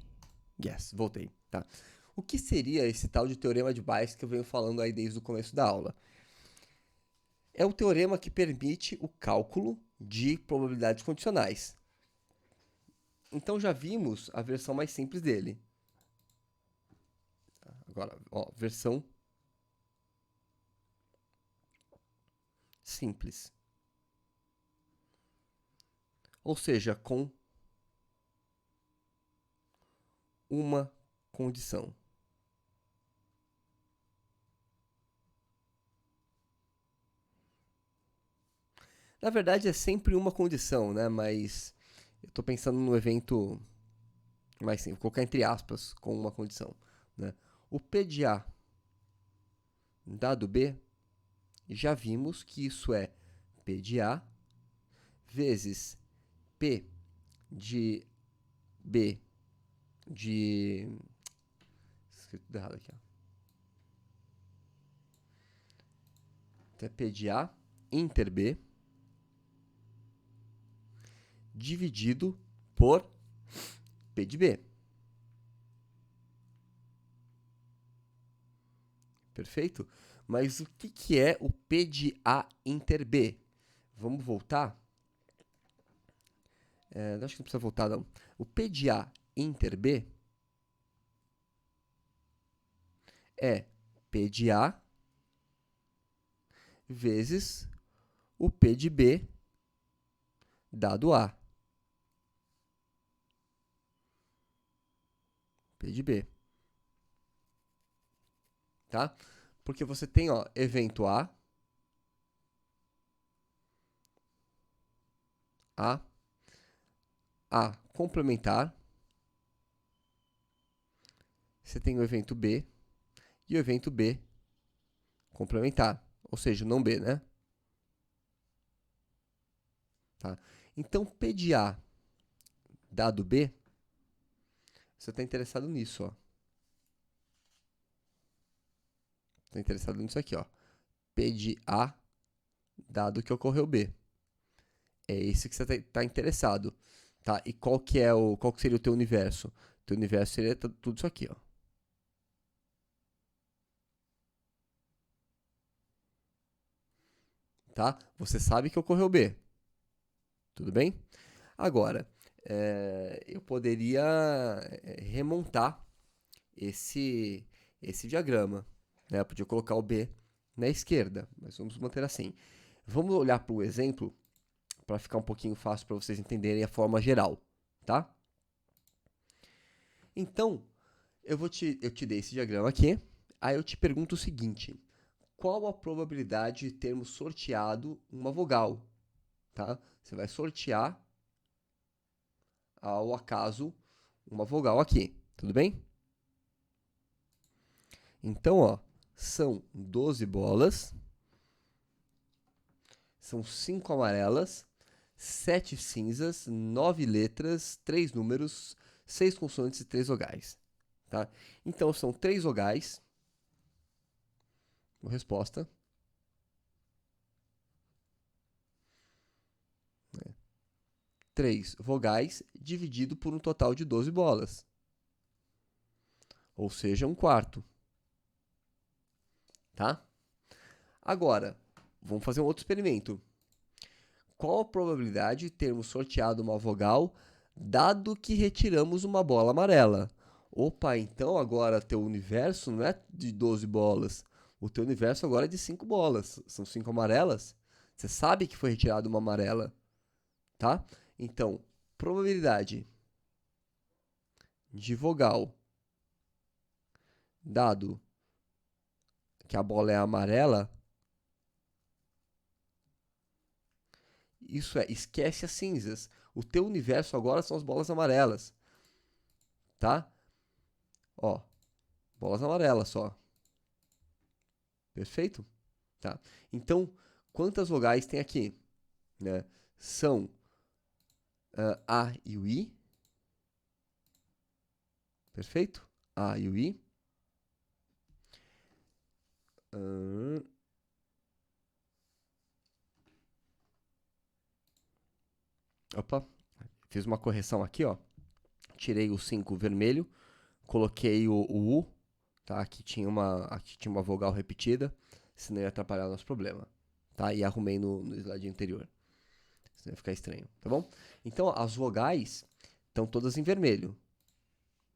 Yes, voltei, tá? O que seria esse tal de teorema de Bayes que eu venho falando aí desde o começo da aula? É o teorema que permite o cálculo de probabilidades condicionais. Então já vimos a versão mais simples dele. Agora, ó, versão simples. Ou seja, com uma condição. Na verdade, é sempre uma condição, né? Mas eu estou pensando no evento mais simples, vou colocar entre aspas com uma condição, né? O P de A dado B, já vimos que isso é P de A vezes P de B de... Escrito tudo errado aqui, ó. Então é P de A inter B dividido por P de B. Perfeito? Mas o que é o P de A inter B? Vamos voltar? Acho que não precisa voltar, não. O P de A inter B é P de A vezes o P de B dado A. P de B. Tá? Porque você tem, ó, evento A, A complementar. Você tem o evento B e o evento B complementar. Ou seja, não B, né? Tá? Então, P de A dado B, você está interessado nisso, ó. Está interessado nisso aqui, ó. P de A dado que ocorreu B. É esse que você está interessado, tá? E qual que seria o teu universo? O teu universo seria tudo isso aqui, ó. Tá? Você sabe que ocorreu B. Tudo bem? Agora, eu poderia remontar esse diagrama, né? Eu podia colocar o B na esquerda, mas vamos manter assim. Vamos olhar para o exemplo para ficar um pouquinho fácil para vocês entenderem a forma geral, tá? Então, eu te dei esse diagrama aqui, aí eu te pergunto o seguinte: qual a probabilidade de termos sorteado uma vogal? Tá? Você vai sortear ao acaso uma vogal aqui, tudo bem? Então, ó, são 12 bolas, são 5 amarelas, 7 cinzas, 9 letras, 3 números, 6 consoantes e 3 vogais. Tá? Então, são 3 vogais. Resposta. 3 vogais dividido por um total de 12 bolas. Ou seja, um quarto. Tá? Agora, vamos fazer um outro experimento. Qual a probabilidade de termos sorteado uma vogal, dado que retiramos uma bola amarela? Opa, então agora teu universo não é de 12 bolas. O teu universo agora é de 5 bolas. São 5 amarelas. Você sabe que foi retirada uma amarela, tá? Então, probabilidade de vogal, dado que a bola é amarela, isso é, esquece as cinzas. O teu universo agora são as bolas amarelas, tá? Ó, bolas amarelas só. Perfeito? Tá. Então, quantas vogais tem aqui? Né? São A e o I. Perfeito? A e o I. Opa, fiz uma correção aqui, ó. Tirei o 5 vermelho, coloquei o U, tá? Aqui tinha uma vogal repetida, senão ia atrapalhar o nosso problema, tá? E arrumei no slide anterior, senão ia ficar estranho, tá bom? Então, as vogais estão todas em vermelho,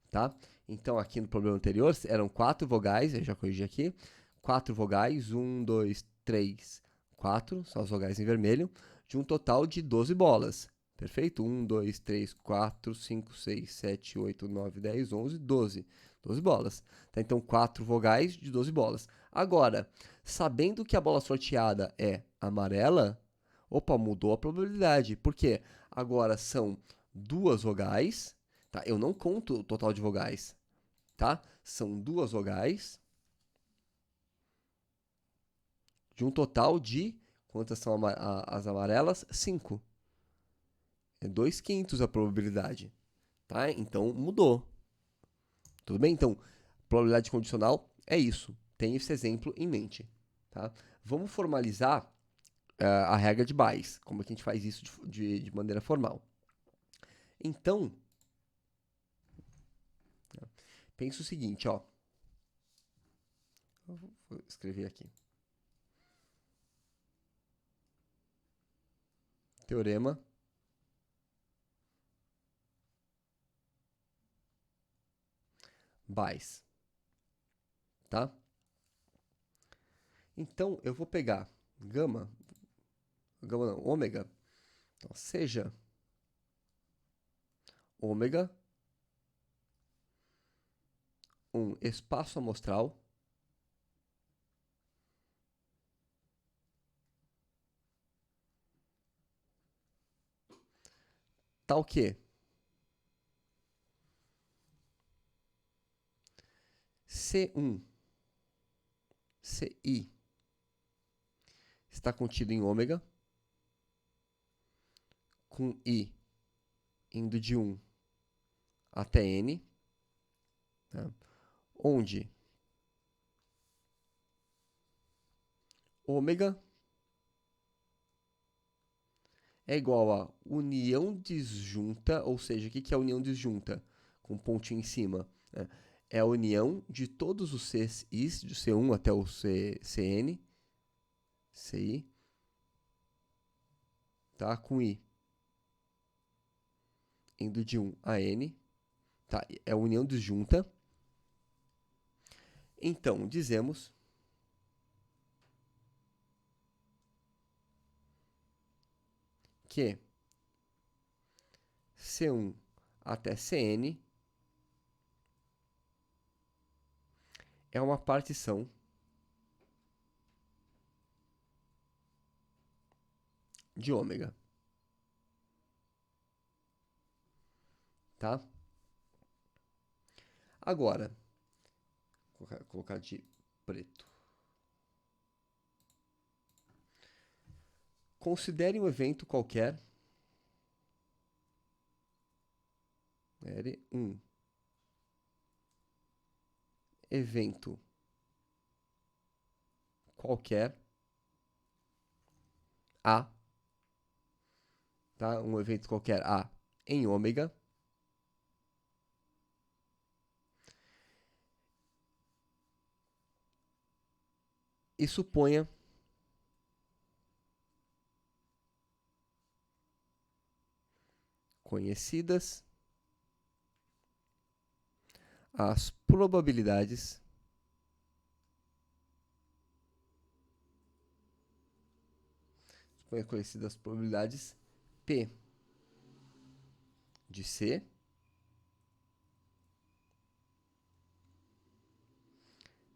tá? Então, aqui no problema anterior, eram 4 vogais, eu já corrigi aqui, 4 vogais, 1, 2, 3, 4, são as vogais em vermelho, de um total de 12 bolas. Perfeito? 1, 2, 3, 4, 5, 6, 7, 8, 9, 10, 11, 12. 12 bolas. Tá? Então, 4 vogais de 12 bolas. Agora, sabendo que a bola sorteada é amarela, opa, mudou a probabilidade. Por quê? Agora são 2 vogais, Tá? Eu não conto o total de vogais. Tá? São 2 vogais de um total de... Quantas são as amarelas? 5. É 2/5 a probabilidade. Tá? Então, mudou. Tudo bem? Então, probabilidade condicional é isso. Tenha esse exemplo em mente. Tá? Vamos formalizar a regra de Bayes. Como é que a gente faz isso de maneira formal? Então, pensa o seguinte, ó. Vou escrever aqui. Teorema Bayes. Tá? Então, eu vou pegar gama não, ômega. Então, seja ômega um espaço amostral tal que C1, Ci está contido em ômega, com I indo de 1 até N, tá? Onde ômega é igual a união disjunta, ou seja, o que é a união disjunta? Com um pontinho em cima. Né? É a união de todos os Cs, Is, de C1 até o Cn, Ci, tá? Com I indo de 1 a N, tá? É a união disjunta. Então, dizemos que C1 até Cn é uma partição de ômega, tá? Agora, vou colocar de preto. Considere um evento qualquer. Considere um evento qualquer A, tá? Um evento qualquer A em ômega. E suponha conhecidas as probabilidades P de C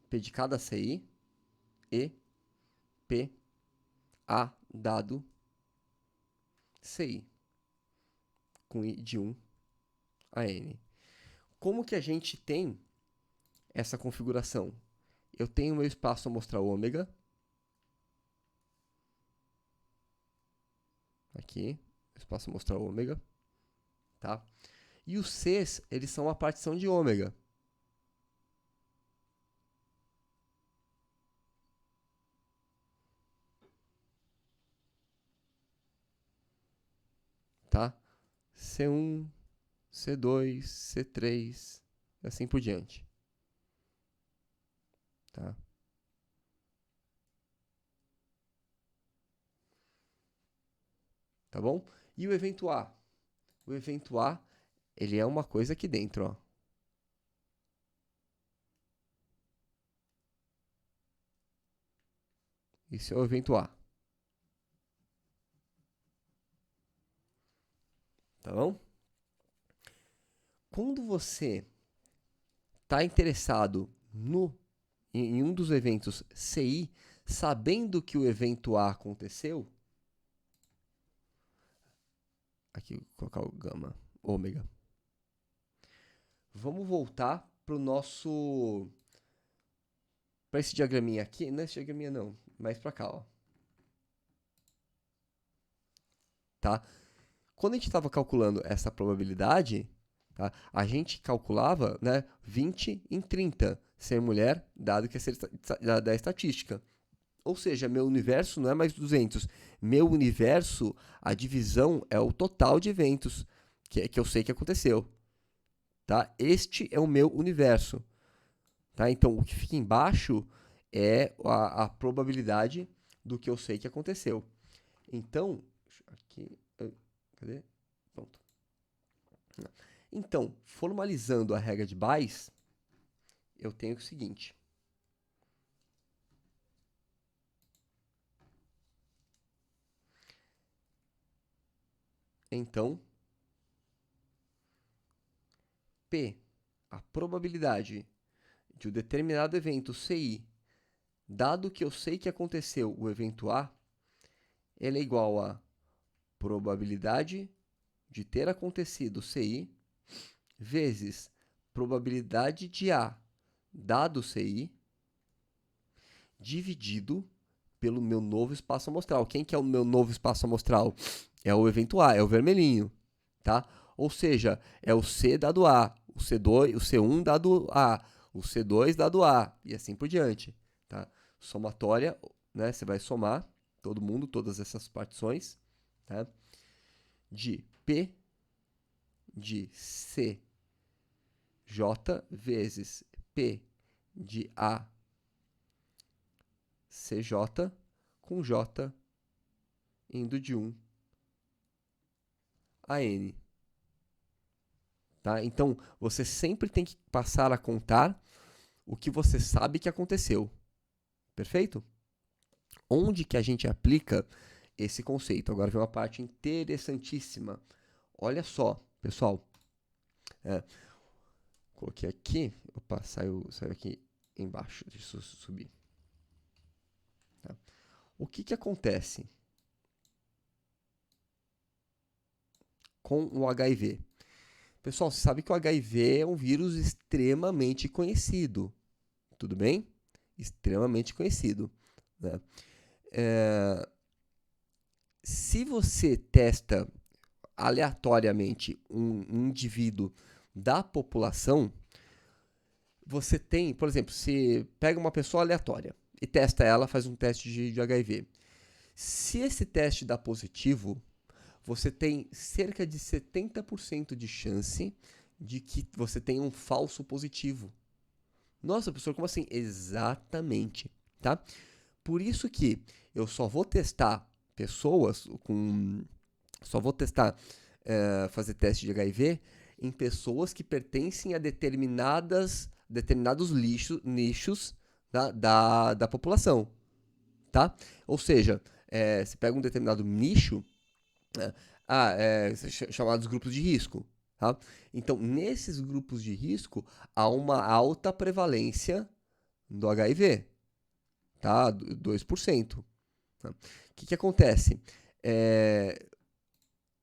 P de cada CI e P A dado CI com I de 1 a N. Como que a gente tem essa configuração? Eu tenho meu espaço amostral ômega. Aqui, espaço amostral ômega. Tá? E os Cs, eles são a partição de ômega. Tá? C1, C2, C3, e assim por diante. Tá? Tá bom? E o evento A? O evento A, ele é uma coisa aqui dentro, ó. Isso é o evento A. Tá bom? Quando você está interessado em um dos eventos CI, sabendo que o evento A aconteceu, aqui vou colocar o gama, ômega. vamos voltar para o nosso... Para esse diagraminha aqui. Não é esse diagraminha não, mais para cá, ó. Tá? Quando a gente estava calculando essa probabilidade, tá, a gente calculava, né, 20 em 30 ser mulher, dado que é da estatística. Ou seja, meu universo não é mais 200. Meu universo, a divisão é o total de eventos que eu sei que aconteceu. Tá? Este é o meu universo. Tá? Então, o que fica embaixo é a probabilidade do que eu sei que aconteceu. Então, aqui, cadê? Pronto. Então, formalizando a regra de Bayes, eu tenho o seguinte. Então, P, a probabilidade de um determinado evento CI, dado que eu sei que aconteceu o evento A, ele é igual a probabilidade de ter acontecido CI vezes probabilidade de A dado CI dividido pelo meu novo espaço amostral. Quem que é o meu novo espaço amostral? É o evento A, é o vermelhinho, tá? Ou seja, é o C dado A, o C2, o C1 dado A, o C2 dado A, e assim por diante, tá? Somatória, né? Você vai somar todo mundo, todas essas partições, tá? De P de C J vezes P de A CJ com J indo de 1 a N. Tá? Então, você sempre tem que passar a contar o que você sabe que aconteceu. Perfeito? Onde que a gente aplica esse conceito? Agora vem uma parte interessantíssima. Olha só, pessoal. Coloquei aqui. Opa, saiu aqui embaixo. Deixa eu subir. Tá? O que acontece com o HIV? Pessoal, você sabe que o HIV é um vírus extremamente conhecido. Tudo bem? Extremamente conhecido. Né? Se você testa aleatoriamente um indivíduo da população, você tem, por exemplo, se pega uma pessoa aleatória e testa ela, faz um teste de HIV. Se esse teste dá positivo, você tem cerca de 70% de chance de que você tenha um falso positivo. Nossa, professor, como assim? Exatamente, tá? Por isso que eu só vou testar pessoas com... Só vou testar, fazer teste de HIV em pessoas que pertencem a determinados nichos da população, tá? Ou seja, você pega um determinado nicho, chamados grupos de risco. Tá? Então, nesses grupos de risco, há uma alta prevalência do HIV, tá? 2%. Tá? O que acontece?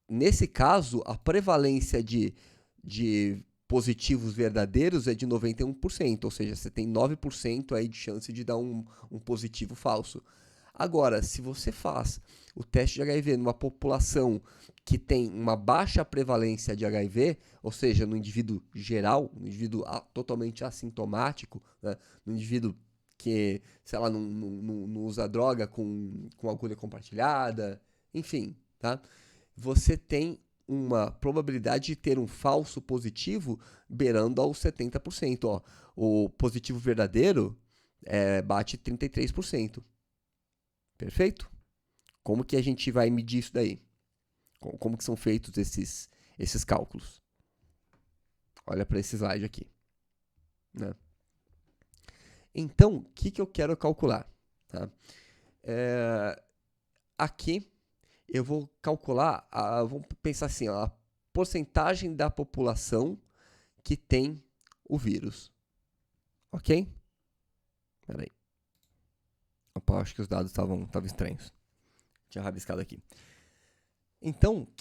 Nesse caso, a prevalência de positivos verdadeiros é de 91%, ou seja, você tem 9% aí de chance de dar um positivo falso. Agora, se você faz o teste de HIV numa população que tem uma baixa prevalência de HIV, ou seja, no indivíduo geral, no indivíduo totalmente assintomático, né, no indivíduo que, sei lá, não usa droga com agulha compartilhada, enfim, tá? Você tem uma probabilidade de ter um falso positivo beirando aos 70%. Ó. O positivo verdadeiro bate 33%. Perfeito? Como que a gente vai medir isso daí? Como que são feitos esses cálculos? Olha para esse slide aqui. Né? Então, o que eu quero calcular? Tá? Aqui, eu vou calcular, vamos pensar assim, a porcentagem da população que tem o vírus. Ok? Espera aí. Opa, acho que os dados estavam estranhos. Tinha rabiscado aqui. Então, por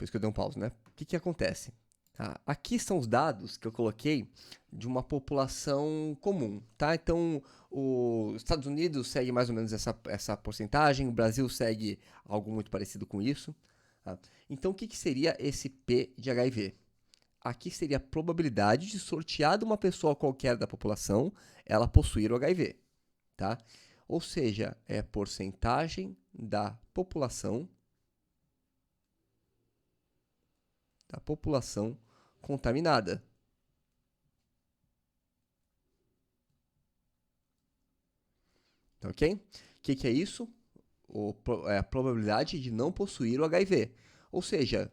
isso que eu dei um pause, né? O que acontece? Tá? Aqui são os dados que eu coloquei de uma população comum, tá? Então, os Estados Unidos segue mais ou menos essa porcentagem, o Brasil segue algo muito parecido com isso. Tá? Então, o que seria esse P de HIV? Aqui seria a probabilidade de sortear de uma pessoa qualquer da população ela possuir o HIV, tá? Ou seja, é a porcentagem da população contaminada. Ok? O que é isso? É a probabilidade de não possuir o HIV. Ou seja,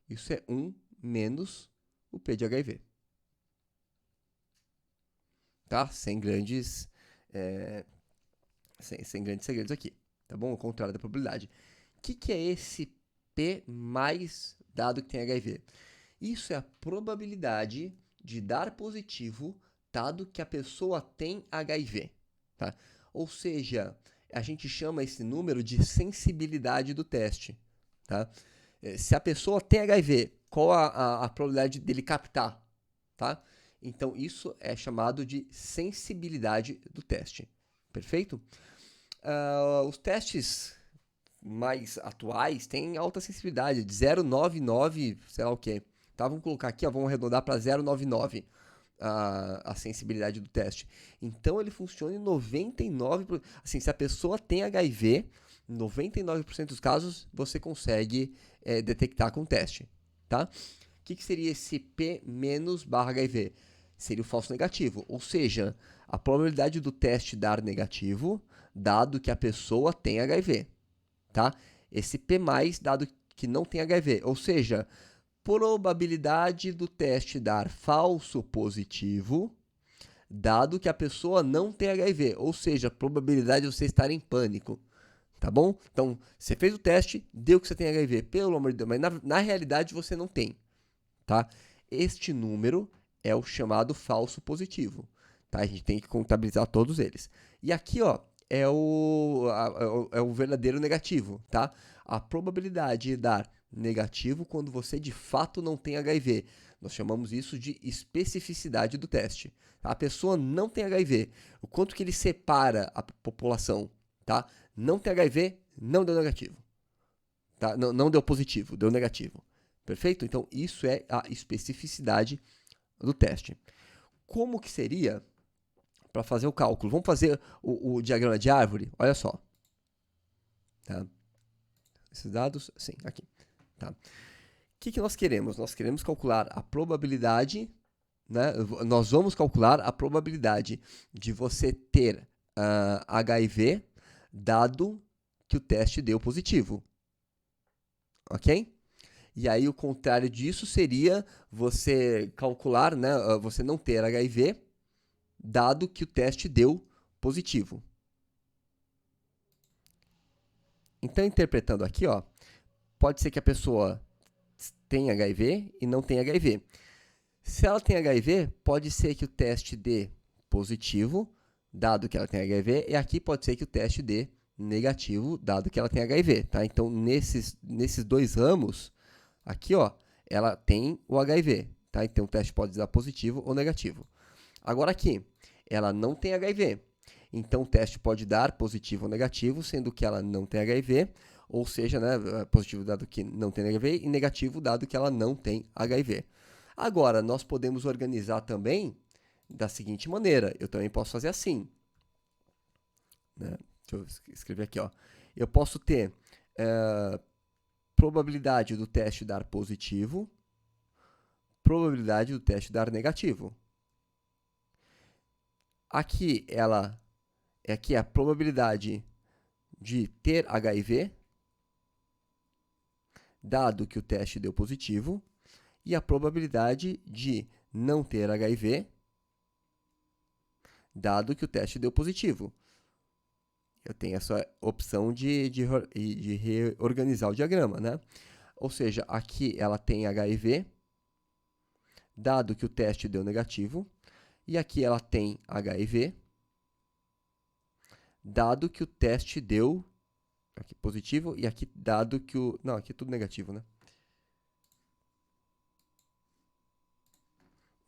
isso é 1 menos o P de HIV. Tá? Sem grandes segredos aqui. Tá bom? O contrário da probabilidade. O que é esse P mais dado que tem HIV? Isso é a probabilidade de dar positivo dado que a pessoa tem HIV. Tá? Ou seja, a gente chama esse número de sensibilidade do teste. Tá? Se a pessoa tem HIV, qual a probabilidade dele captar? Tá? Então, isso é chamado de sensibilidade do teste. Perfeito? Os testes mais atuais têm alta sensibilidade, de 0,99, sei lá o que. Tá, vamos colocar aqui, ó, vamos arredondar para 0,99 a sensibilidade do teste. Então ele funciona em 99%. Assim, se a pessoa tem HIV, em 99% dos casos você consegue detectar com o teste. Tá? O que seria esse P menos barra HIV? Seria o falso negativo, ou seja, a probabilidade do teste dar negativo, dado que a pessoa tem HIV. Tá? Esse P+, dado que não tem HIV, ou seja, probabilidade do teste dar falso positivo, dado que a pessoa não tem HIV, ou seja, probabilidade de você estar em pânico, tá bom? Então, você fez o teste, deu que você tem HIV, pelo amor de Deus, mas na realidade você não tem, tá? Este número é o chamado falso positivo, tá? A gente tem que contabilizar todos eles. E aqui, ó, é o verdadeiro negativo, tá? A probabilidade de dar negativo quando você de fato não tem HIV. Nós chamamos isso de especificidade do teste. A pessoa não tem HIV. O quanto que ele separa a população, tá? Não tem HIV, não deu negativo. Tá? Não deu positivo, deu negativo. Perfeito? Então, isso é a especificidade do teste. Como que seria para fazer o cálculo? Vamos fazer o diagrama de árvore? Olha só. Tá? Esses dados, sim, aqui. Tá? O que nós queremos? Nós queremos calcular a probabilidade, né? Nós vamos calcular a probabilidade de você ter HIV, dado que o teste deu positivo. Ok? E aí o contrário disso seria você calcular, né? Você não ter HIV, dado que o teste deu positivo. Então, interpretando aqui, ó, pode ser que a pessoa tenha HIV e não tenha HIV. Se ela tem HIV, pode ser que o teste dê positivo, dado que ela tem HIV, e aqui pode ser que o teste dê negativo, dado que ela tem HIV, tá? Então, nesses dois ramos, aqui, ó, ela tem o HIV, tá? Então, o teste pode dar positivo ou negativo. Agora aqui, ela não tem HIV, então o teste pode dar positivo ou negativo, sendo que ela não tem HIV, ou seja, né, positivo dado que não tem HIV e negativo dado que ela não tem HIV. Agora, nós podemos organizar também da seguinte maneira, eu também posso fazer assim. Né? Deixa eu escrever aqui, ó. Eu posso ter probabilidade do teste dar positivo, probabilidade do teste dar negativo. Aqui é a probabilidade de ter HIV, dado que o teste deu positivo, e a probabilidade de não ter HIV, dado que o teste deu positivo. Eu tenho essa opção de reorganizar o diagrama, né? Ou seja, aqui ela tem HIV, dado que o teste deu negativo, e aqui ela tem HIV, dado que o teste deu aqui positivo, e aqui dado que o... Não, aqui é tudo negativo, né?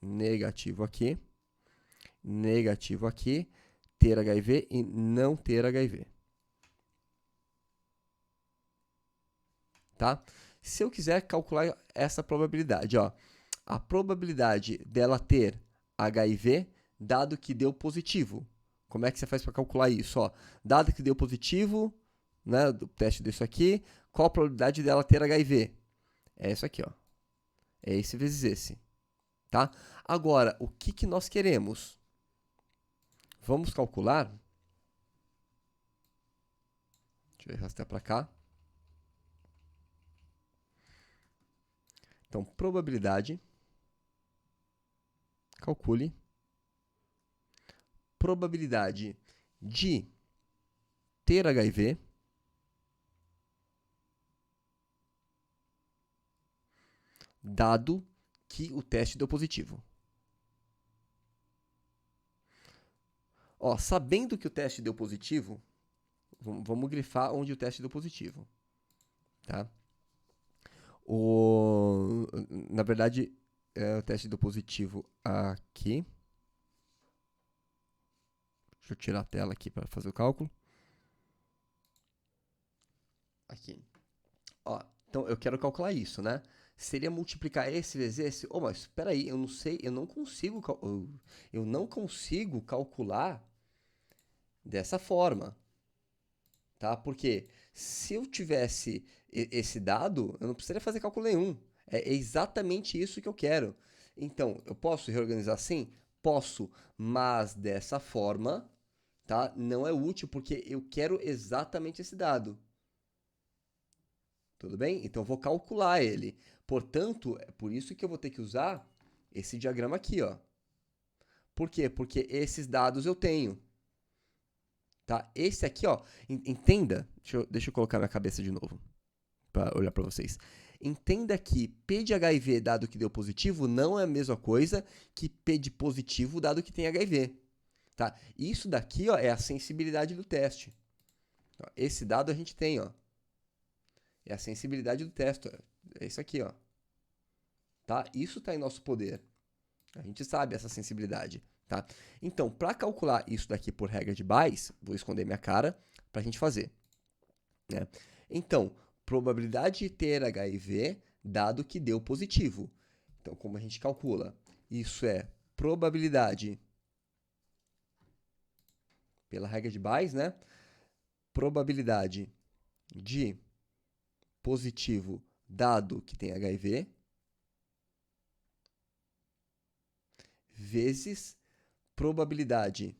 negativo aqui, ter HIV e não ter HIV. Tá? Se eu quiser calcular essa probabilidade, ó, a probabilidade dela ter HIV, dado que deu positivo. Como é que você faz para calcular isso? Ó, dado que deu positivo, né, do teste disso aqui, qual a probabilidade dela ter HIV? É isso aqui, ó. É esse vezes esse. Tá? Agora, o que nós queremos? Vamos calcular. Deixa eu arrastar para cá. Então, probabilidade. Calcule. Probabilidade de ter HIV dado que o teste deu positivo. Ó, sabendo que o teste deu positivo, vamos grifar onde o teste deu positivo. Tá? Na verdade, o teste deu positivo aqui. Deixa eu tirar a tela aqui para fazer o cálculo. Aqui. Ó, então, eu quero calcular isso, né? Seria multiplicar esse vezes esse? Oh, mas espera aí, eu não sei, eu não consigo calcular dessa forma, tá? Porque se eu tivesse esse dado, eu não precisaria fazer cálculo nenhum. É exatamente isso que eu quero. Então, eu posso reorganizar assim? Posso, mas dessa forma, tá? Não é útil porque eu quero exatamente esse dado. Tudo bem? Então, eu vou calcular ele. Portanto, é por isso que eu vou ter que usar esse diagrama aqui, ó. Por quê? Porque esses dados eu tenho. Tá? Esse aqui, ó, entenda, deixa eu colocar minha cabeça de novo, para olhar para vocês. Entenda que P de HIV dado que deu positivo não é a mesma coisa que P de positivo dado que tem HIV. Tá? Isso daqui, ó, é a sensibilidade do teste. Esse dado a gente tem, ó. É a sensibilidade do teste. Ó. É isso aqui, ó. Tá? Isso está em nosso poder. A gente sabe essa sensibilidade. Tá? Então, para calcular isso daqui por regra de Bayes, vou esconder minha cara para a gente fazer. Né? Então, probabilidade de ter HIV dado que deu positivo. Então, como a gente calcula? Isso é probabilidade pela regra de Bayes, né? Probabilidade de positivo dado que tem HIV vezes probabilidade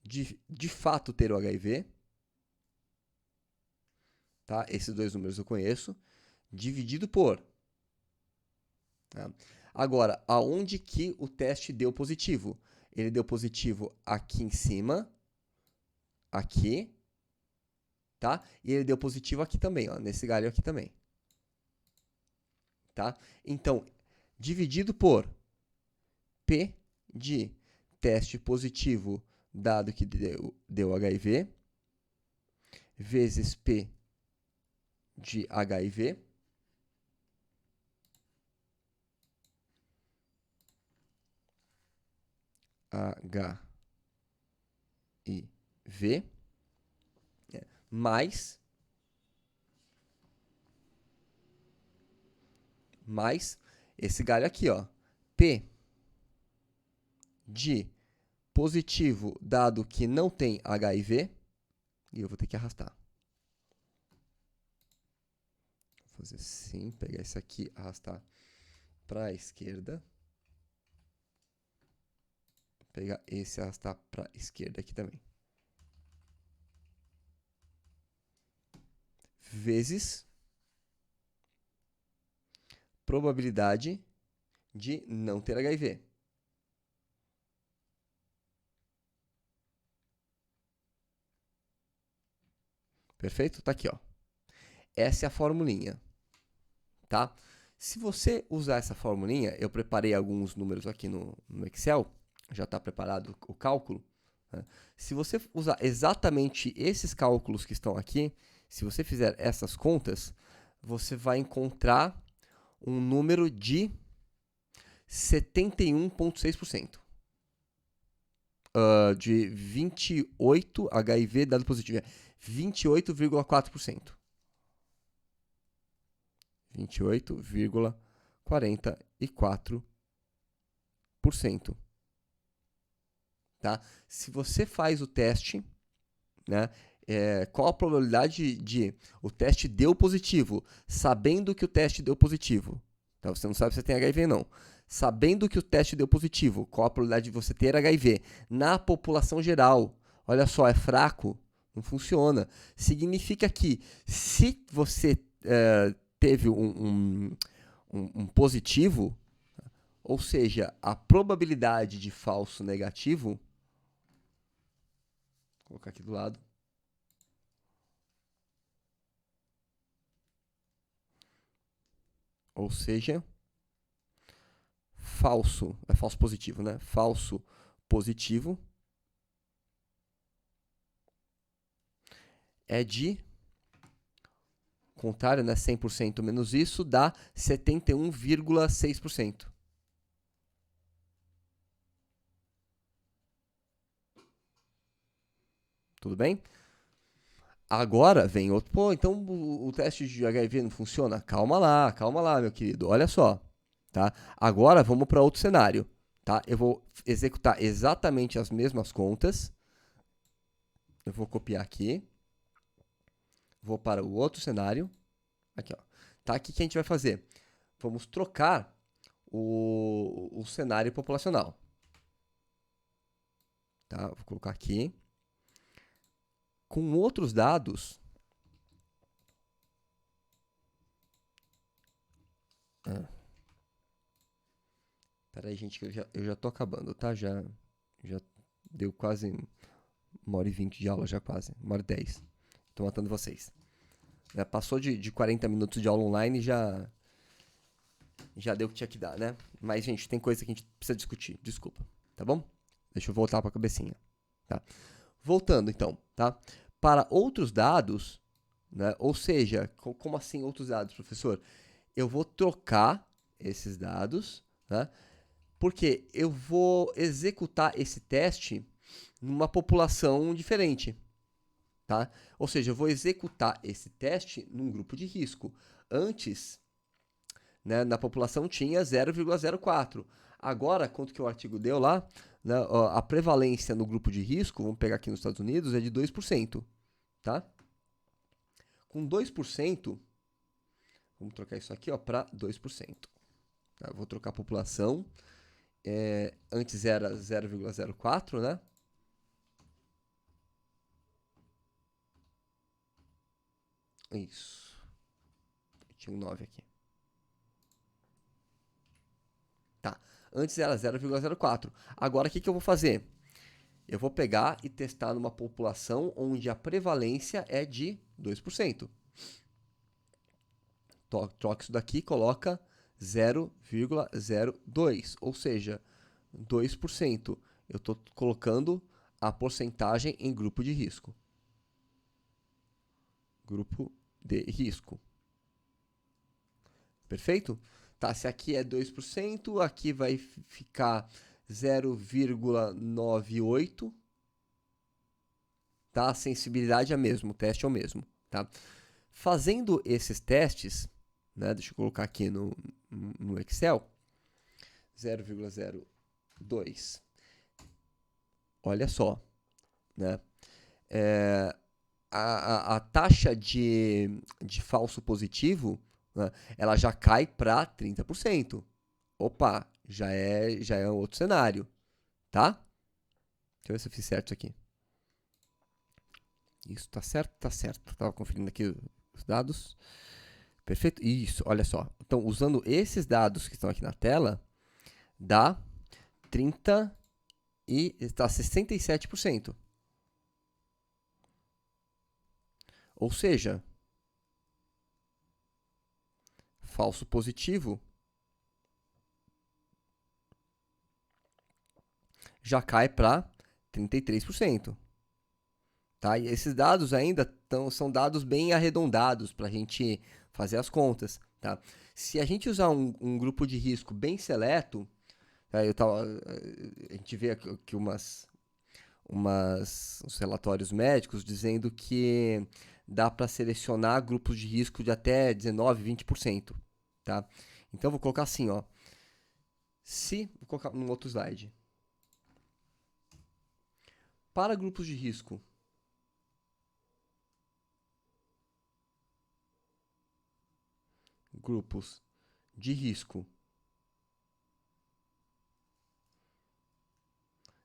de fato ter o HIV, tá? Esses dois números eu conheço, dividido por. Tá? Agora, aonde que o teste deu positivo? Ele deu positivo aqui em cima, aqui, tá? E ele deu positivo aqui também, ó, nesse galho aqui também. Tá? Então, dividido por P de teste positivo dado que deu HIV, vezes P de HIV, HIV, mais esse galho aqui, ó, P de positivo dado que não tem HIV, e eu vou ter que arrastar. Vou fazer assim, pegar isso aqui, arrastar para a esquerda. Pegar esse e arrastar para a esquerda aqui também. Vezes probabilidade de não ter HIV. Perfeito? Tá aqui, ó. Essa é a formulinha, tá? Se você usar essa formulinha, eu preparei alguns números aqui no Excel, já está preparado o cálculo. Né? Se você usar exatamente esses cálculos que estão aqui, se você fizer essas contas, você vai encontrar um número de 71,6%. De 28 HIV dado positivo. 28,4%. 28,44%. Tá? Se você faz o teste, né, qual a probabilidade de o teste deu positivo, sabendo que o teste deu positivo? Tá? Você não sabe se você tem HIV, não. Sabendo que o teste deu positivo, qual a probabilidade de você ter HIV? Na população geral, olha só, é fraco, não funciona. Significa que se você teve um positivo, ou seja, a probabilidade de falso negativo, vou colocar aqui do lado, ou seja, falso, é falso positivo, né? Falso positivo é de, contrário, né? 100% menos isso dá 71,6%. Tudo bem? Agora vem outro. Pô, então o teste de HIV não funciona? Calma lá, meu querido. Olha só, tá? Agora vamos para outro cenário, tá? Eu vou executar exatamente as mesmas contas. Eu vou copiar aqui. Vou para o outro cenário. Aqui, ó. Tá? O que a gente vai fazer? Vamos trocar o cenário populacional. Tá? Vou colocar aqui. Com outros dados. Pera aí, gente, que eu já tô acabando, tá? Já deu quase 1h20 de aula, já quase. 1h10. Tô matando vocês. Passou de 40 minutos de aula online, já deu o que tinha que dar, né? Mas, gente, tem coisa que a gente precisa discutir. Desculpa, tá bom? Deixa eu voltar para a cabecinha. Tá? Voltando, então, tá? Para outros dados, né? Ou seja, como assim outros dados, professor? Eu vou trocar esses dados, né? Porque eu vou executar esse teste numa população diferente, tá? Ou seja, eu vou executar esse teste num grupo de risco. Antes, né, na população tinha 0,04. Agora, quanto que o artigo deu lá, né, a prevalência no grupo de risco, vamos pegar aqui nos Estados Unidos, é de 2%. Tá? Com 2%, vamos trocar isso aqui para 2%. Tá? Vou trocar a população. Antes era 0,04, né? Isso. Tinha um 9 aqui. Tá. Antes era 0,04. Agora, o que eu vou fazer? Eu vou pegar e testar numa população onde a prevalência é de 2%. Troca isso daqui e coloca 0,02, ou seja, 2%. Eu estou colocando a porcentagem em grupo de risco. Grupo de risco. Perfeito? Tá, se aqui é 2%, aqui vai ficar 0,98. Tá? A sensibilidade é a mesma, o teste é o mesmo. Tá? Fazendo esses testes, né, deixa eu colocar aqui no Excel, 0,02. Olha só, né? A taxa de falso positivo, né, ela já cai para 30%. Opa, já é outro cenário, tá? Deixa eu ver se eu fiz certo isso aqui. Isso, tá certo? Tá certo. Estava conferindo aqui os dados. Perfeito? Isso, olha só. Então, usando esses dados que estão aqui na tela, dá 67%. Ou seja, falso positivo já cai para 33%. Tá? E esses dados ainda são dados bem arredondados para a gente fazer as contas. Tá? Se a gente usar um grupo de risco bem seleto, A gente vê aqui uns relatórios médicos dizendo que dá para selecionar grupos de risco de até 19, 20%, tá? Então, eu vou colocar assim, ó. Vou colocar num outro slide. Para grupos de risco, grupos de risco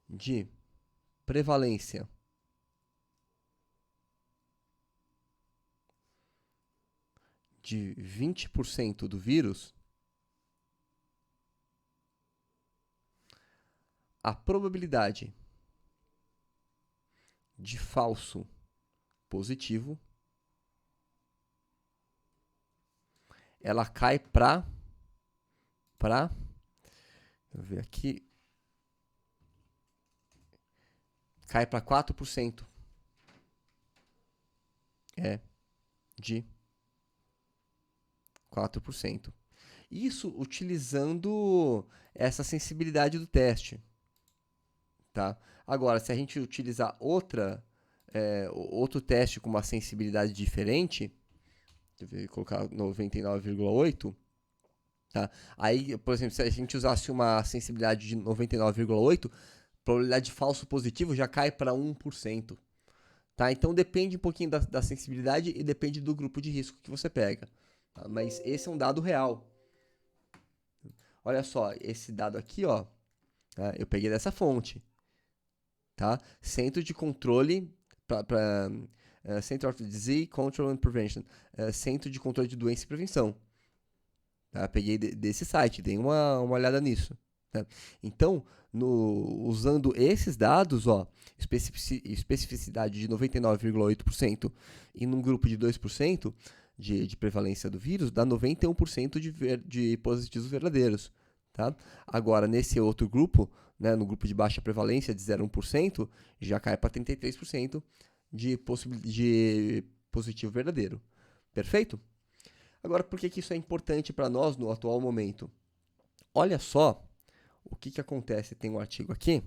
de prevalência de 20% do vírus, a probabilidade de falso positivo ela cai para deixa eu ver aqui, cai para 4%. De 4%. Isso utilizando essa sensibilidade do teste, tá? Agora, se a gente utilizar outro teste com uma sensibilidade diferente, vou colocar 99,8, tá? Aí, por exemplo, se a gente usasse uma sensibilidade de 99,8, a probabilidade de falso positivo já cai para 1%. Tá? Então depende um pouquinho da sensibilidade e depende do grupo de risco que você pega. Tá? Mas esse é um dado real. Olha só, esse dado aqui, ó, tá? Eu peguei dessa fonte. Tá? Centro de Controle para Center of Disease Control and Prevention, Centro de Controle de Doença e Prevenção. Tá? Peguei desse site, dei uma olhada nisso. Tá? Então, usando esses dados, ó, especificidade de 99,8% e num grupo de 2% de prevalência do vírus, dá 91% de positivos verdadeiros. Tá? Agora, nesse outro grupo, né, no grupo de baixa prevalência de 0,1%, já cai para 33% de positivo verdadeiro. Perfeito? Agora, por que isso é importante para nós no atual momento? Olha só o que acontece. Tem um artigo aqui,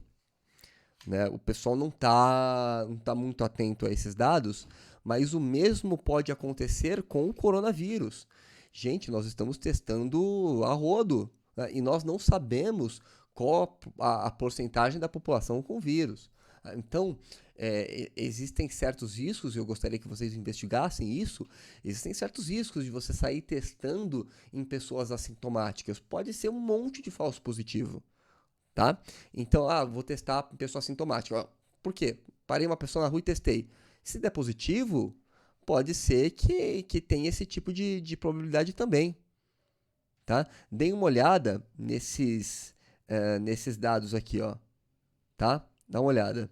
né? O pessoal não tá muito atento a esses dados, mas o mesmo pode acontecer com o coronavírus. Gente, nós estamos testando a rodo, né? E nós não sabemos qual a porcentagem da população com vírus. Então, existem certos riscos, e eu gostaria que vocês investigassem isso. Existem certos riscos de você sair testando em pessoas assintomáticas. Pode ser um monte de falso positivo, tá? Então, vou testar em pessoa assintomática. Por quê? Parei uma pessoa na rua e testei. Se der positivo, pode ser que tenha esse tipo de probabilidade também, tá? Deem uma olhada nesses dados aqui, ó, tá? Dá uma olhada,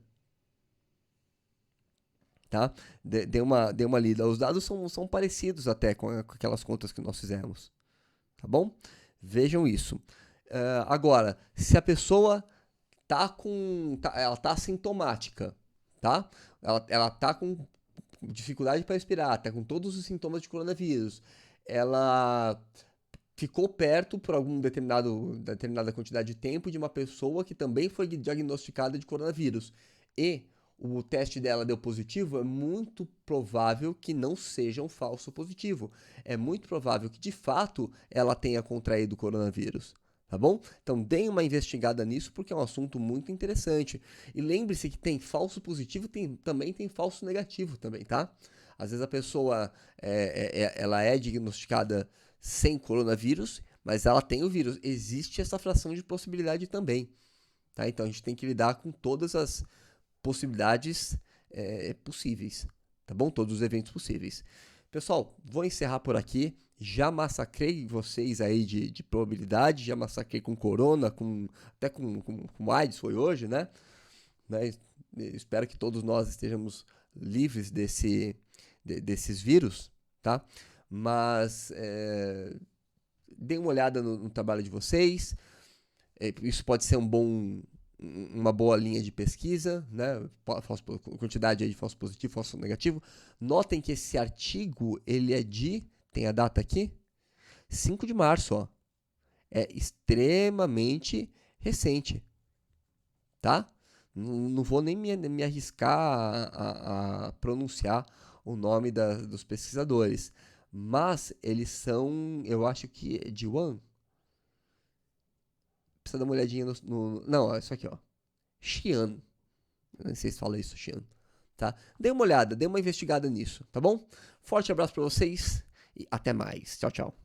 tá? Dê uma lida. Os dados são parecidos até com aquelas contas que nós fizemos, tá bom? Vejam isso. Agora, se a pessoa ela tá assintomática, tá? Ela tá com dificuldade para respirar, tá com todos os sintomas de coronavírus. Ela ficou perto por determinada quantidade de tempo de uma pessoa que também foi diagnosticada de coronavírus e o teste dela deu positivo, é muito provável que não seja um falso positivo. É muito provável que, de fato, ela tenha contraído o coronavírus. Tá bom? Então, deem uma investigada nisso, porque é um assunto muito interessante. E lembre-se que tem falso positivo, também tem falso negativo também, tá? Às vezes a pessoa ela é diagnosticada sem coronavírus, mas ela tem o vírus. Existe essa fração de possibilidade também. Tá? Então, a gente tem que lidar com todas as possibilidades possíveis, tá bom? Todos os eventos possíveis. Pessoal, vou encerrar por aqui. Já massacrei vocês aí de probabilidade, já massacrei com corona, até com AIDS foi hoje, né? Espero que todos nós estejamos livres desses vírus, tá? Mas deem uma olhada no trabalho de vocês. Isso pode ser uma boa linha de pesquisa, né? Quantidade aí de falso positivo, falso negativo. Notem que esse artigo, ele tem a data aqui? 5 de março, ó. É extremamente recente, tá? Não vou nem me arriscar a pronunciar o nome dos pesquisadores, mas eles são, eu acho que é de Wuhan. Precisa dar uma olhadinha não, é isso aqui, ó. Xi'an. Eu não sei se fala isso, Xi'an. Tá? Dê uma olhada, dê uma investigada nisso, tá bom? Forte abraço pra vocês e até mais. Tchau, tchau.